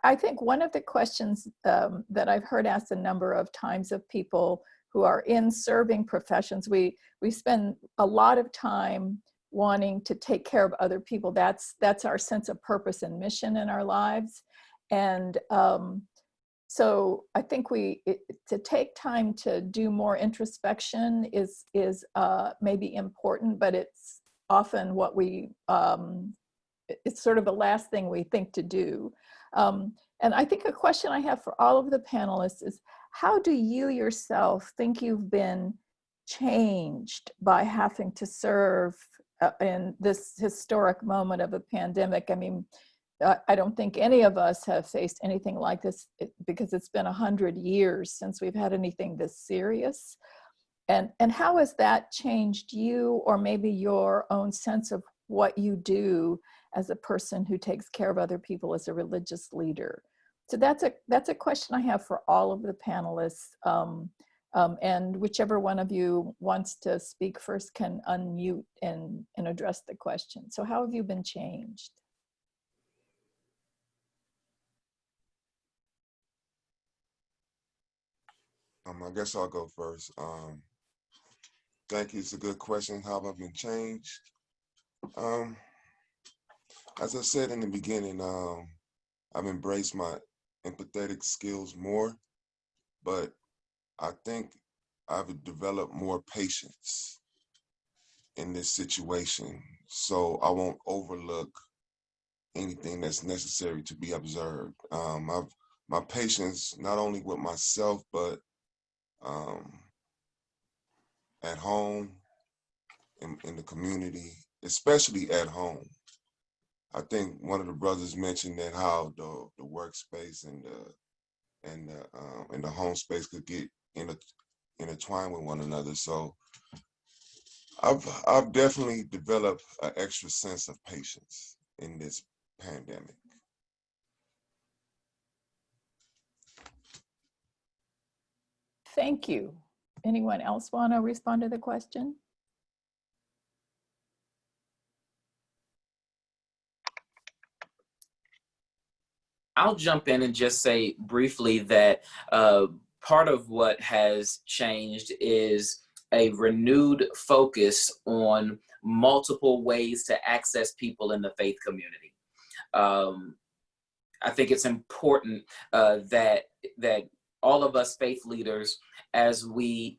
I think one of the questions that I've heard asked a number of times of people who are in serving professions, we spend a lot of time wanting to take care of other people. That's our sense of purpose and mission in our lives. And so I think to take time to do more introspection is maybe important, but it's often what it's sort of the last thing we think to do. And I think a question I have for all of the panelists is, how do you yourself think you've been changed by having to serve in this historic moment of a pandemic? I mean, I don't think any of us have faced anything like this because it's been 100 years since we've had anything this serious. And how has that changed you, or maybe your own sense of what you do as a person who takes care of other people as a religious leader? So that's a question I have for all of the panelists. And whichever one of you wants to speak first can unmute and address the question. So how have you been changed? I guess I'll go first. Thank you. It's a good question. How have I been changed? As I said in the beginning, I've embraced my empathetic skills more, but I think I've developed more patience in this situation, so I won't overlook anything that's necessary to be observed. My patience, not only with myself, but at home, in the community, especially at home. I think one of the brothers mentioned that how the workspace and the home space could get intertwined with one another. So I've definitely developed an extra sense of patience in this pandemic. Thank you. Anyone else want to respond to the question? I'll jump in and just say briefly that part of what has changed is a renewed focus on multiple ways to access people in the faith community. I think it's important that all of us faith leaders, as we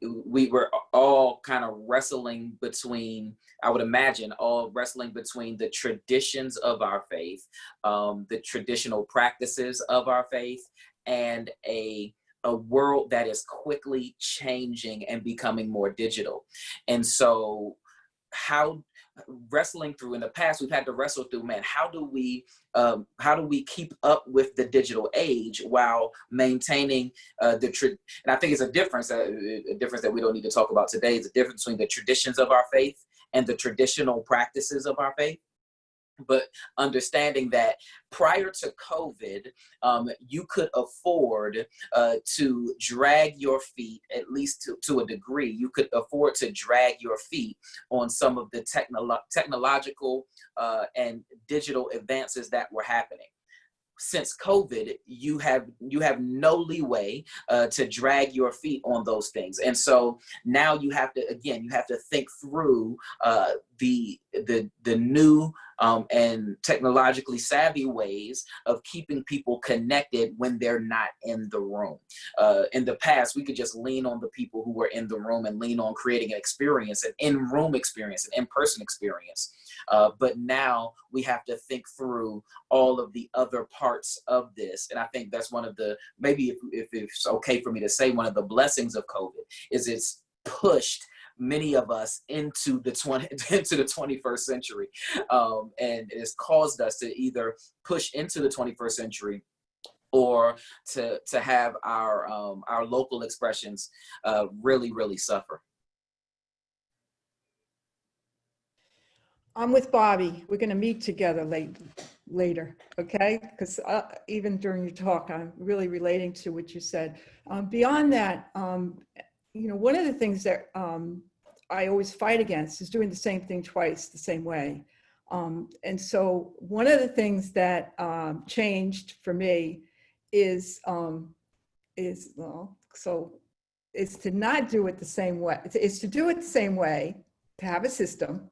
were all kind of wrestling between, I would imagine, all wrestling between the traditions of our faith, the traditional practices of our faith, and a world that is quickly changing and becoming more digital. And so wrestling through, in the past, we've had to wrestle through, man, how do we keep up with the digital age while maintaining and I think it's a difference that we don't need to talk about today. Is the difference between the traditions of our faith and the traditional practices of our faith. But understanding that prior to COVID, you could afford to drag your feet, at least to a degree, you could afford to drag your feet on some of the technological and digital advances that were happening. Since COVID, you have no leeway to drag your feet on those things. And so now you have to think through the new and technologically savvy ways of keeping people connected when they're not in the room. In the past, we could just lean on the people who were in the room and lean on creating an experience, an in-room experience, an in-person experience. But now we have to think through all of the other parts of this. And I think that's one of the, maybe if it's okay for me to say, one of the blessings of COVID is it's pushed many of us into the 21st century. And it's caused us to either push into the 21st century or to have our local expressions really, really suffer. I'm with Bobby. We're going to meet together later, okay? Because even during your talk, I'm really relating to what you said. Beyond that, you know, one of the things that I always fight against is doing the same thing twice the same way. And so one of the things that changed for me is to not do it the same way. It's to do it the same way, to have a system,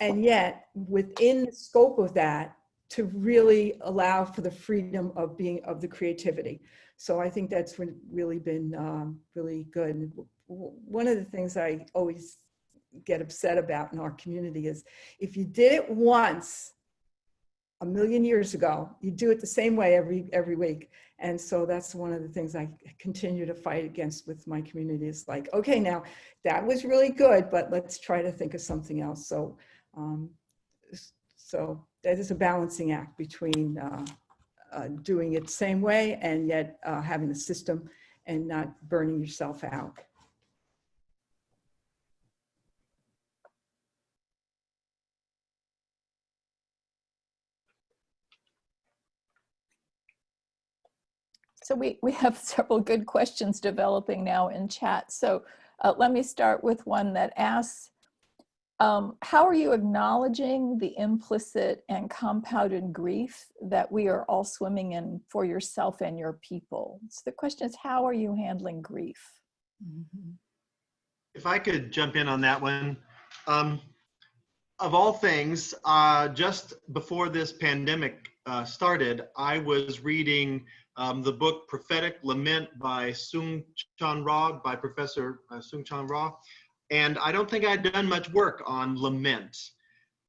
and yet within the scope of that, to really allow for the freedom of the creativity. So I think that's really been really good. One of the things I always get upset about in our community is if you did it once a million years ago, you do it the same way every week. And so that's one of the things I continue to fight against with my community. Is like, okay, now that was really good, but let's try to think of something else. So so that is a balancing act between doing it the same way and yet having a system and not burning yourself out. So we have several good questions developing now in chat. So let me start with one that asks, how are you acknowledging the implicit and compounded grief that we are all swimming in for yourself and your people? So the question is, how are you handling grief? Mm-hmm. If I could jump in on that one. Of all things, just before this pandemic started, I was reading the book Prophetic Lament by Soong-Chan Rah, by Professor Soong-Chan Rah. And I don't think I'd done much work on lament.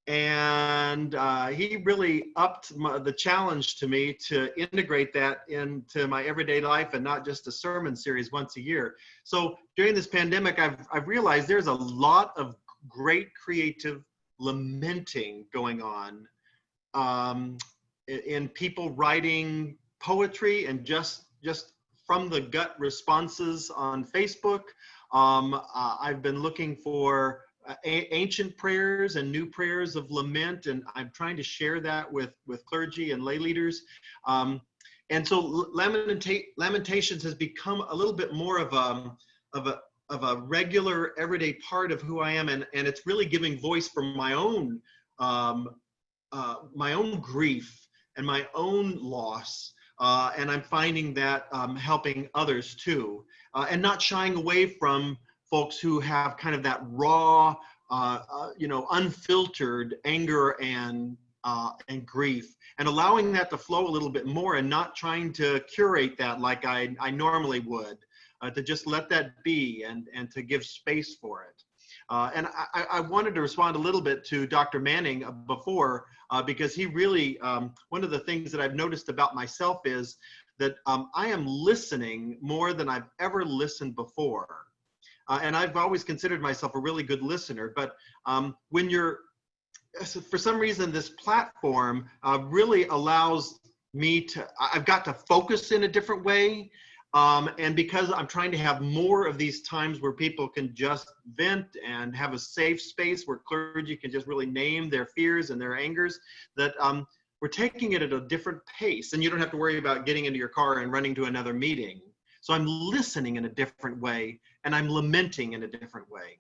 And he really upped the challenge to me to integrate that into my everyday life and not just a sermon series once a year. So during this pandemic, I've realized there's a lot of great creative lamenting going on in people writing poetry and just from the gut responses on Facebook. I've been looking for ancient prayers and new prayers of lament, and I'm trying to share that with clergy and lay leaders. And so Lamentations has become a little bit more of a regular everyday part of who I am, and it's really giving voice for my own grief and my own loss. And I'm finding that helping others too, and not shying away from folks who have kind of that raw, unfiltered anger and grief, and allowing that to flow a little bit more, and not trying to curate that like I normally would, to just let that be and to give space for it. And I wanted to respond a little bit to Dr. Manning before, because he really, one of the things that I've noticed about myself is that I am listening more than I've ever listened before. And I've always considered myself a really good listener, but when you're, for some reason, this platform really allows me to, I've got to focus in a different way. And because I'm trying to have more of these times where people can just vent and have a safe space where clergy can just really name their fears and their angers, that we're taking it at a different pace, and you don't have to worry about getting into your car and running to another meeting. So I'm listening in a different way, and I'm lamenting in a different way.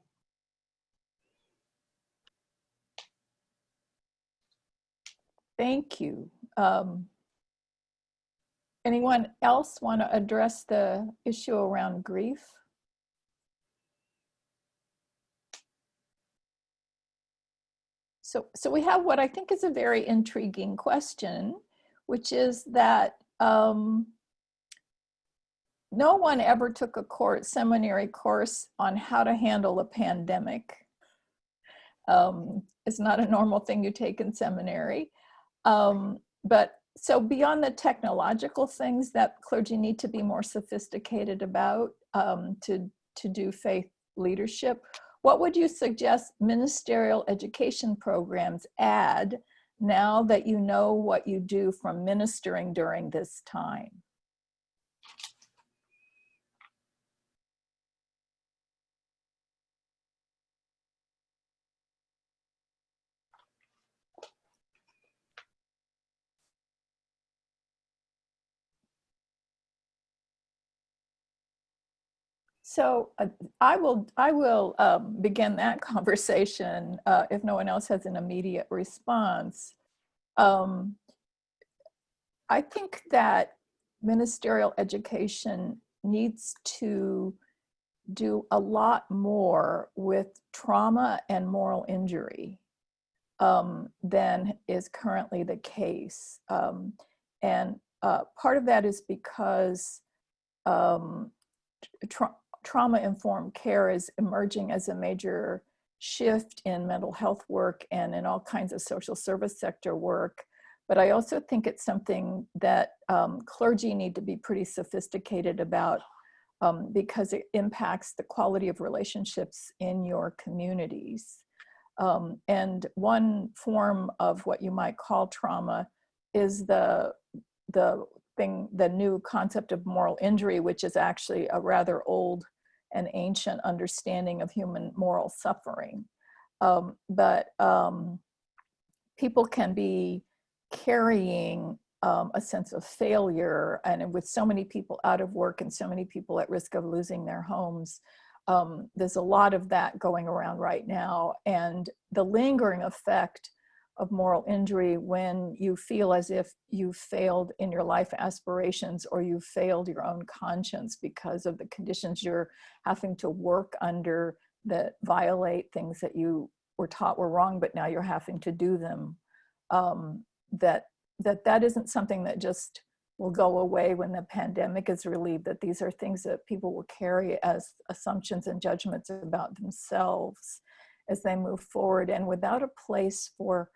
Thank you. Anyone else want to address the issue around grief? So we have what I think is a very intriguing question, which is that no one ever took a seminary course on how to handle a pandemic. It's not a normal thing you take in seminary. But so beyond the technological things that clergy need to be more sophisticated about to do faith leadership, what would you suggest ministerial education programs add now that you know what you do from ministering during this time? So I will begin that conversation if no one else has an immediate response. I think that ministerial education needs to do a lot more with trauma and moral injury than is currently the case. And part of that is because trauma-informed care is emerging as a major shift in mental health work and in all kinds of social service sector work. But I also think it's something that clergy need to be pretty sophisticated about because it impacts the quality of relationships in your communities. And one form of what you might call trauma is the new concept of moral injury, which is actually a rather old and ancient understanding of human moral suffering. But people can be carrying a sense of failure, and with so many people out of work and so many people at risk of losing their homes, there's a lot of that going around right now. And the lingering effect of moral injury when you feel as if you failed in your life aspirations or you failed your own conscience because of the conditions you're having to work under that violate things that you were taught were wrong, but now you're having to do them. That isn't something that just will go away when the pandemic is relieved, that these are things that people will carry as assumptions and judgments about themselves as they move forward. And without a place for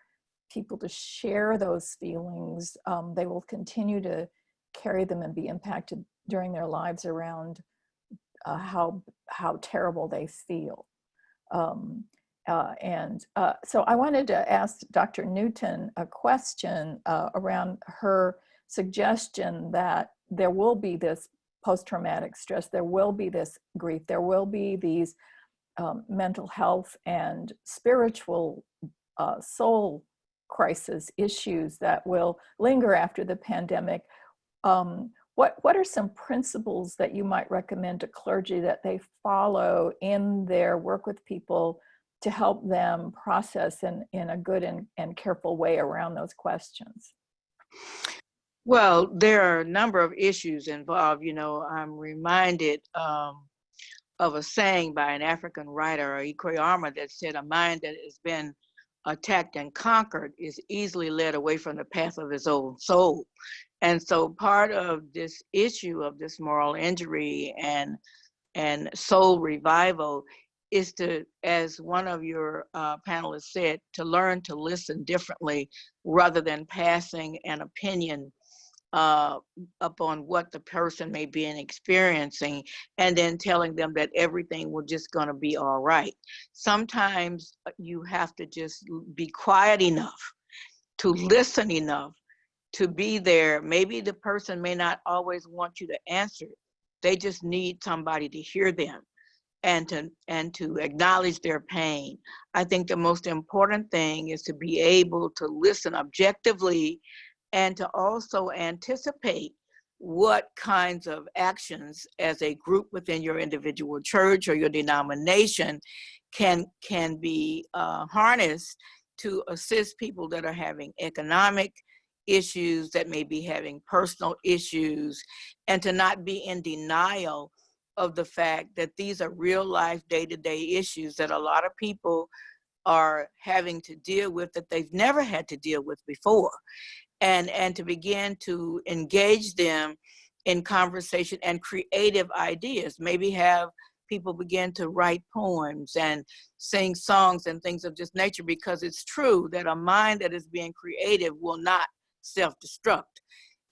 people to share those feelings, they will continue to carry them and be impacted during their lives around how terrible they feel. So I wanted to ask Dr. Newton a question around her suggestion that there will be this post-traumatic stress, there will be this grief, there will be these mental health and spiritual soul crisis issues that will linger after the pandemic. What are some principles that you might recommend to clergy that they follow in their work with people to help them process in a good and careful way around those questions? Well, there are a number of issues involved. You know, I'm reminded of a saying by an African writer, Ikweyama, that said, a mind that has been attacked and conquered is easily led away from the path of his own soul. And so part of this issue of this moral injury and soul revival is to, as one of your panelists said, to learn to listen differently rather than passing an opinion upon what the person may be experiencing and then telling them that everything will just gonna be all right. Sometimes you have to just be quiet enough to listen enough to be there. Maybe the person may not always want you to answer. They just need somebody to hear them and to acknowledge their pain. I think the most important thing is to be able to listen objectively and to also anticipate what kinds of actions as a group within your individual church or your denomination can be harnessed to assist people that are having economic issues, that may be having personal issues, and to not be in denial of the fact that these are real life day-to-day issues that a lot of people are having to deal with that they've never had to deal with before, and to begin to engage them in conversation and creative ideas. Maybe have people begin to write poems and sing songs and things of this nature, because it's true that a mind that is being creative will not self-destruct.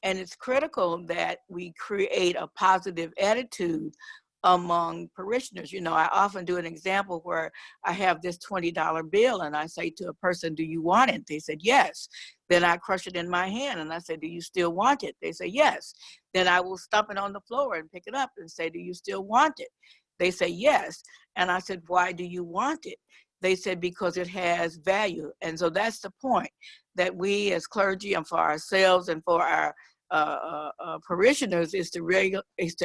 And it's critical that we create a positive attitude among parishioners. You know, I often do an example where I have this $20 bill and I say to a person, do you want it? They said, yes. Then I crush it in my hand and I say, do you still want it? They say, yes. Then I will stomp it on the floor and pick it up and say, do you still want it? They say, yes. And I said, why do you want it? They said, because it has value. And so that's the point, that we as clergy and for ourselves and for our parishioners is to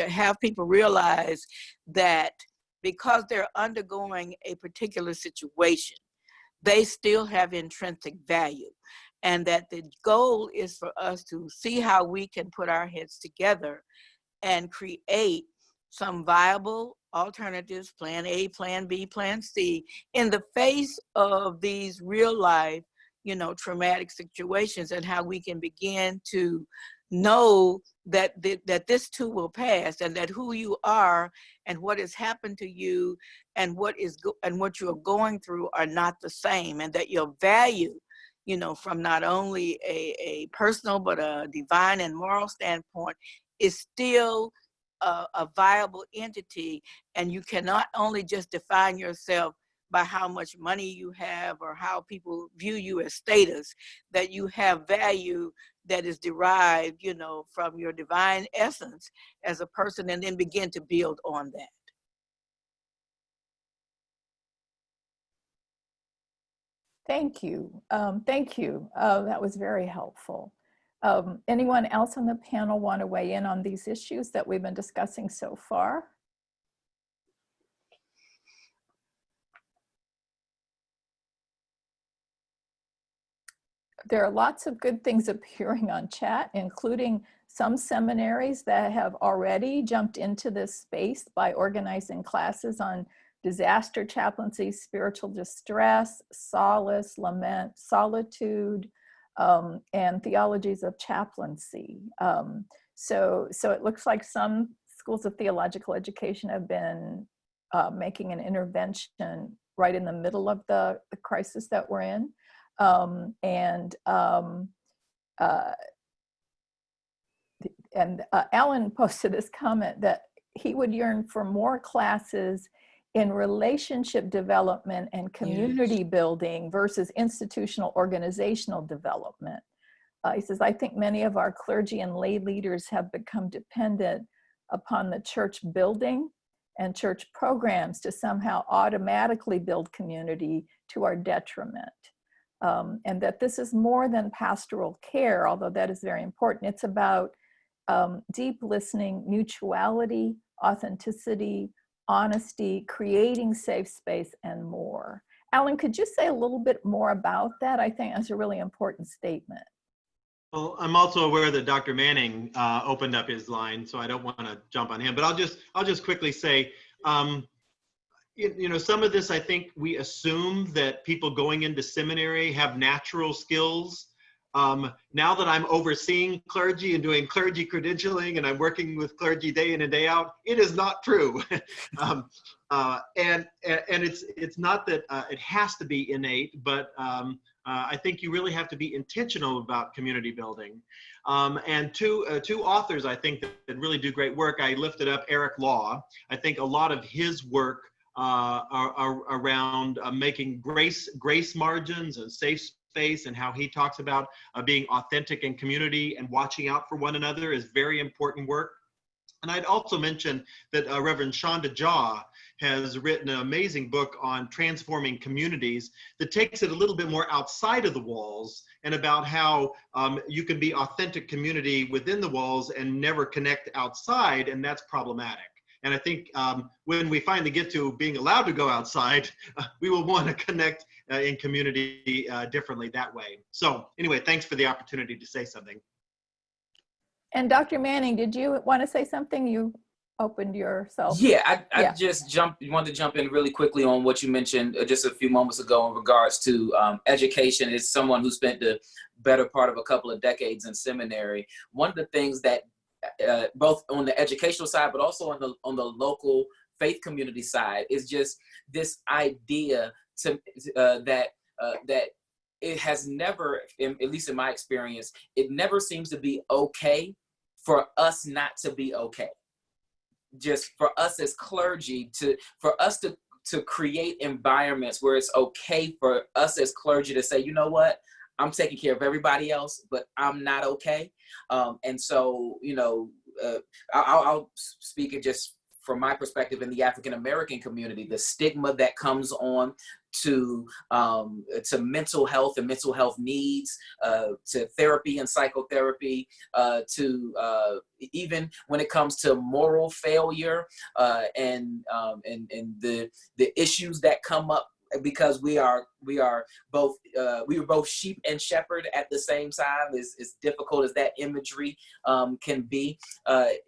have people realize that because they're undergoing a particular situation, they still have intrinsic value. And that the goal is for us to see how we can put our heads together and create some viable alternatives, plan A, plan B, plan C, in the face of these real life, you know, traumatic situations, and how we can begin to know that that this too will pass, and that who you are and what has happened to you and what you are going through are not the same, and that your value, you know, from not only a personal but a divine and moral standpoint, is still a viable entity. And you cannot only just define yourself by how much money you have or how people view you as status, that you have value that is derived, you know, from your divine essence as a person, and then begin to build on that. Thank you. Thank you. That was very helpful. Anyone else on the panel want to weigh in on these issues that we've been discussing so far? There are lots of good things appearing on chat, including some seminaries that have already jumped into this space by organizing classes on disaster chaplaincy, spiritual distress, solace, lament, solitude, and theologies of chaplaincy. So it looks like some schools of theological education have been making an intervention right in the middle of the crisis that we're in. Alan posted this comment that he would yearn for more classes in relationship development and community building versus institutional organizational development. He says, I think many of our clergy and lay leaders have become dependent upon the church building and church programs to somehow automatically build community to our detriment. And that this is more than pastoral care, although that is very important. It's about deep listening, mutuality, authenticity, honesty, creating safe space, and more. Alan, could you say a little bit more about that? I think that's a really important statement. Well, I'm also aware that Dr. Manning opened up his line, so I don't want to jump on him, but I'll just quickly say, you know, some of this, I think we assume that people going into seminary have natural skills. Now that I'm overseeing clergy and doing clergy credentialing, and I'm working with clergy day in and day out, it is not true. And it's not that it has to be innate, but I think you really have to be intentional about community building. And two authors, I think, that really do great work. I lifted up Eric Law. I think a lot of his work are around making grace margins and safe space, and how he talks about being authentic in community and watching out for one another is very important work. And I'd also mention that Reverend Shonda Jaw has written an amazing book on transforming communities that takes it a little bit more outside of the walls, and about how you can be authentic community within the walls and never connect outside, and that's problematic. And I think when we finally get to being allowed to go outside, we will want to connect in community differently that way. So anyway, thanks for the opportunity to say something. And Dr. Manning, did you want to say something? opened yourself. Yeah, I just wanted to jump in really quickly on what you mentioned just a few moments ago in regards to education. As someone who spent the better part of a couple of decades in seminary, one of the things that both on the educational side, but also on the local faith community side, is just this idea that it has never, at least in my experience, it never seems to be okay for us not to be okay. Just for us as clergy for us to create environments where it's okay for us as clergy to say, you know what, I'm taking care of everybody else, but I'm not okay. And so, you know, I'll speak it just from my perspective in the African American community, the stigma that comes on to mental health and mental health needs, to therapy and psychotherapy, to even when it comes to moral failure, and the issues that come up because we are both sheep and shepherd at the same time. As difficult as that imagery can be,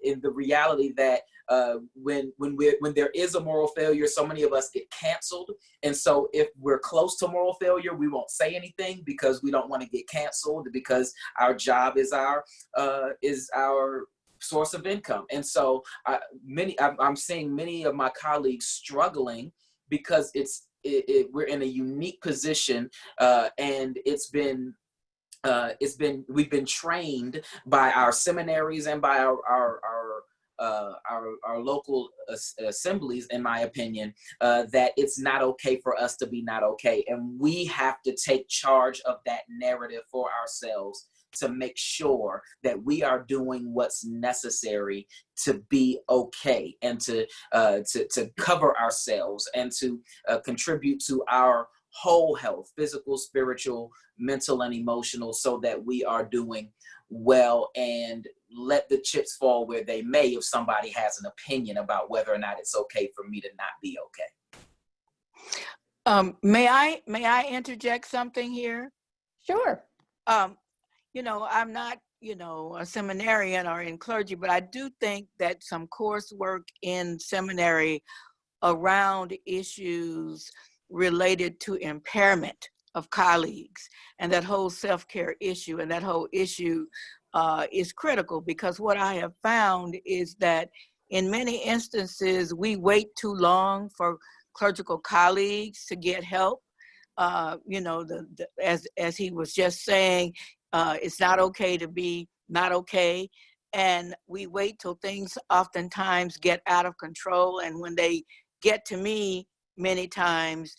in the reality that when there is a moral failure, so many of us get canceled. And so if we're close to moral failure, we won't say anything because we don't want to get canceled, because our job is our source of income. And so I'm seeing many of my colleagues struggling because we're in a unique position, and we've been trained by our seminaries and by our local assemblies, in my opinion, that it's not okay for us to be not okay. And we have to take charge of that narrative for ourselves to make sure that we are doing what's necessary to be okay, and to cover ourselves and to contribute to our whole health, physical, spiritual, mental, and emotional, so that we are doing well, and let the chips fall where they may if somebody has an opinion about whether or not it's okay for me to not be okay. May I interject something here? Sure. You know, I'm not, you know, a seminarian or in clergy, but I do think that some coursework in seminary around issues related to impairment of colleagues and that whole self-care issue and that whole issue is critical, because what I have found is that in many instances, we wait too long for clerical colleagues to get help. You know, as he was just saying, it's not okay to be not okay. And we wait till things oftentimes get out of control. And when they get to me, many times,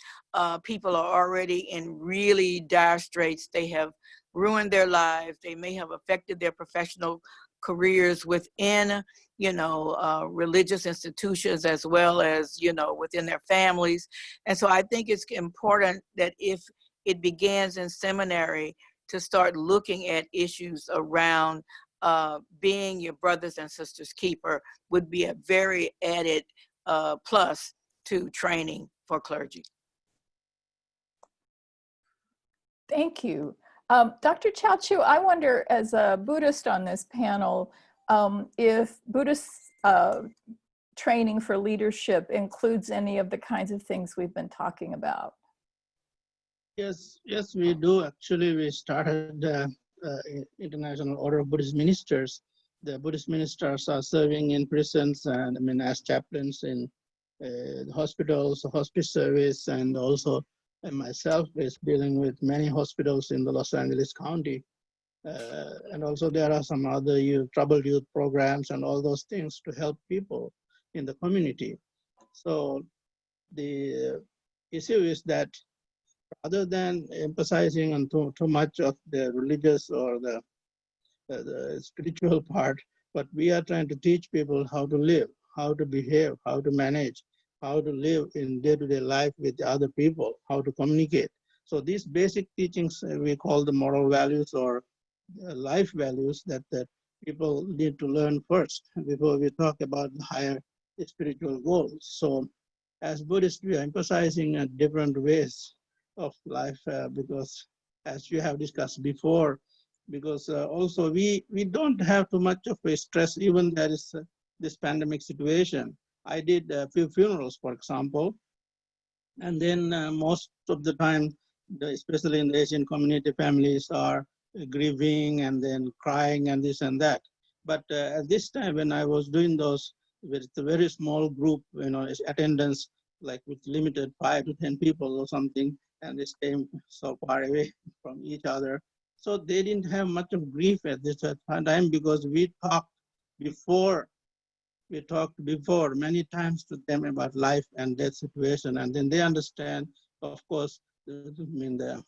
people are already in really dire straits. They have ruined their lives. They may have affected their professional careers within, you know, religious institutions, as well as, you know, within their families. And so I think it's important that if it begins in seminary, to start looking at issues around being your brothers and sisters keeper would be a very added plus to training for clergy. Thank you. Dr. Chao Chu, I wonder, as a Buddhist on this panel, if Buddhist training for leadership includes any of the kinds of things we've been talking about. Yes, we do. Actually, we started International Order of Buddhist Ministers. The Buddhist ministers are serving in prisons and, I mean, as chaplains in hospitals, hospice service, and also myself is dealing with many hospitals in the Los Angeles County. And also there are some other troubled youth programs and all those things to help people in the community. So the issue is that rather than emphasizing on too much of the religious or the spiritual part, but we are trying to teach people how to live, how to behave, how to manage, how to live in day-to-day life with other people, how to communicate. So these basic teachings we call the moral values or life values that people need to learn first before we talk about the higher spiritual goals. So as Buddhists, we are emphasizing different ways of life because, as you have discussed before, because also we don't have too much of a stress, even there is this pandemic situation. I did a few funerals, for example, and then most of the time, especially in the Asian community, families are grieving and then crying and this and that. But at this time, when I was doing those with a very small group, attendance, like with limited 5 to 10 people or something, and they stay so far away from each other. So they didn't have much of grief at this time because we talked before many times to them about life and death situation, and then they understand, of course, the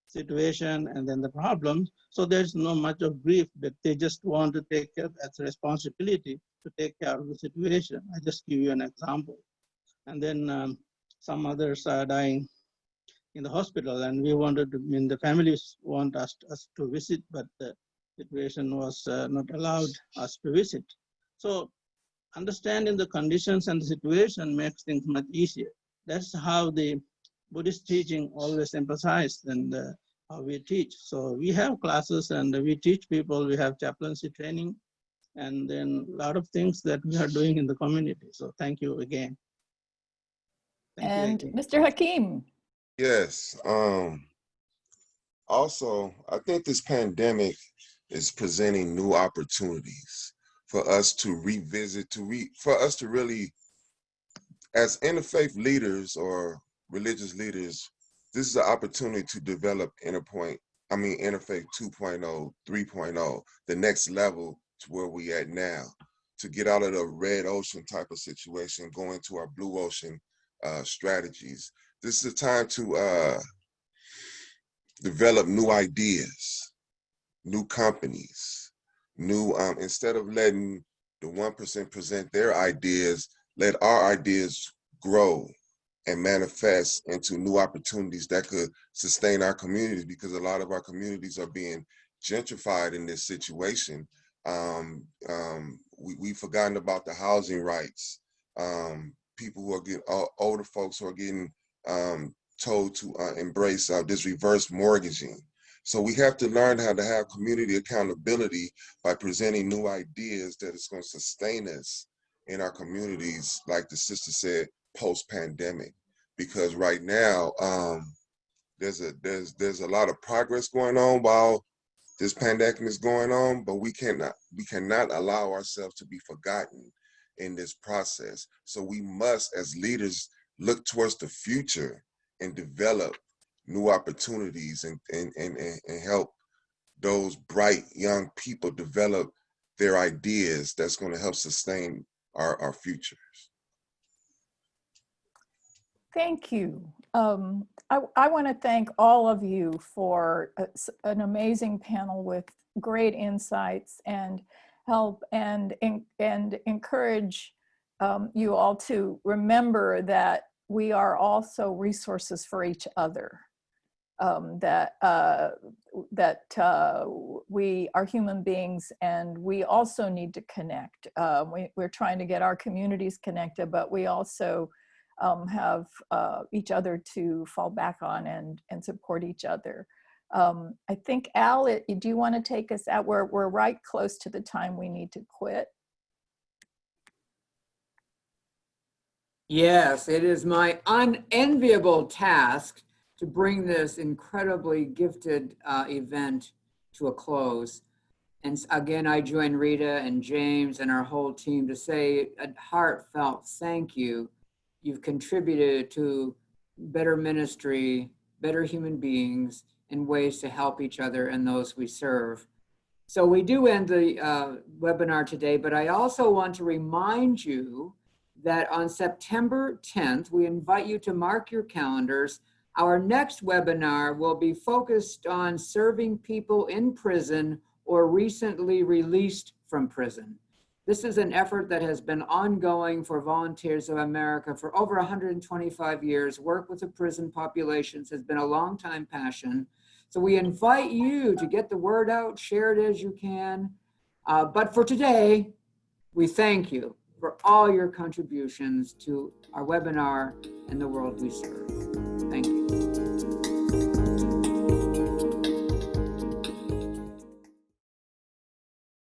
situation and then the problems. So there's no much of grief, but they just want to take care, that's a responsibility to take care of the situation. I just give you an example. And then some others are dying in the hospital, and we wanted to, the families want us to visit, but the situation was not allowed us to visit. So understanding the conditions and the situation makes things much easier. That's how the Buddhist teaching always emphasized and how we teach. So we have classes and we teach people, we have chaplaincy training, and then a lot of things that we are doing in the community. So thank you again. And Mr. Hakim. Yes. Also, I think this pandemic is presenting new opportunities for us to revisit, for us to really, as interfaith leaders or religious leaders, this is an opportunity to develop interfaith 2.0, 3.0, the next level to where we at now, to get out of the red ocean type of situation, go into our blue ocean strategies. This is a time to develop new ideas, new companies, instead of letting the 1% present their ideas, let our ideas grow and manifest into new opportunities that could sustain our communities, because a lot of our communities are being gentrified in this situation. We've forgotten about the housing rights. People who are getting, older folks who are getting told to embrace this reverse mortgaging. So we have to learn how to have community accountability by presenting new ideas that is going to sustain us in our communities, like the sister said, post-pandemic. Because right now, there's a lot of progress going on while this pandemic is going on, but we cannot allow ourselves to be forgotten in this process. So we must, as leaders, look towards the future and develop new opportunities and help those bright young people develop their ideas that's going to help sustain our futures. Thank you. I want to thank all of you for an amazing panel with great insights and help and encourage you all to remember that we are also resources for each other. We are human beings and we also need to connect. We're trying to get our communities connected, but we also have each other to fall back on and support each other. I think, Al, do you want to take us out? We're right close to the time we need to quit. Yes, it is my unenviable task to bring this incredibly gifted event to a close. And again, I join Rita and James and our whole team to say a heartfelt thank you. You've contributed to better ministry, better human beings, and ways to help each other and those we serve. So we do end the webinar today, but I also want to remind you that on September 10th, we invite you to mark your calendars. Our next webinar will be focused on serving people in prison or recently released from prison. This is an effort that has been ongoing for Volunteers of America for over 125 years. Work with the prison populations has been a long time passion. So we invite you to get the word out, share it as you can. But for today, we thank you for all your contributions to our webinar and the world we serve.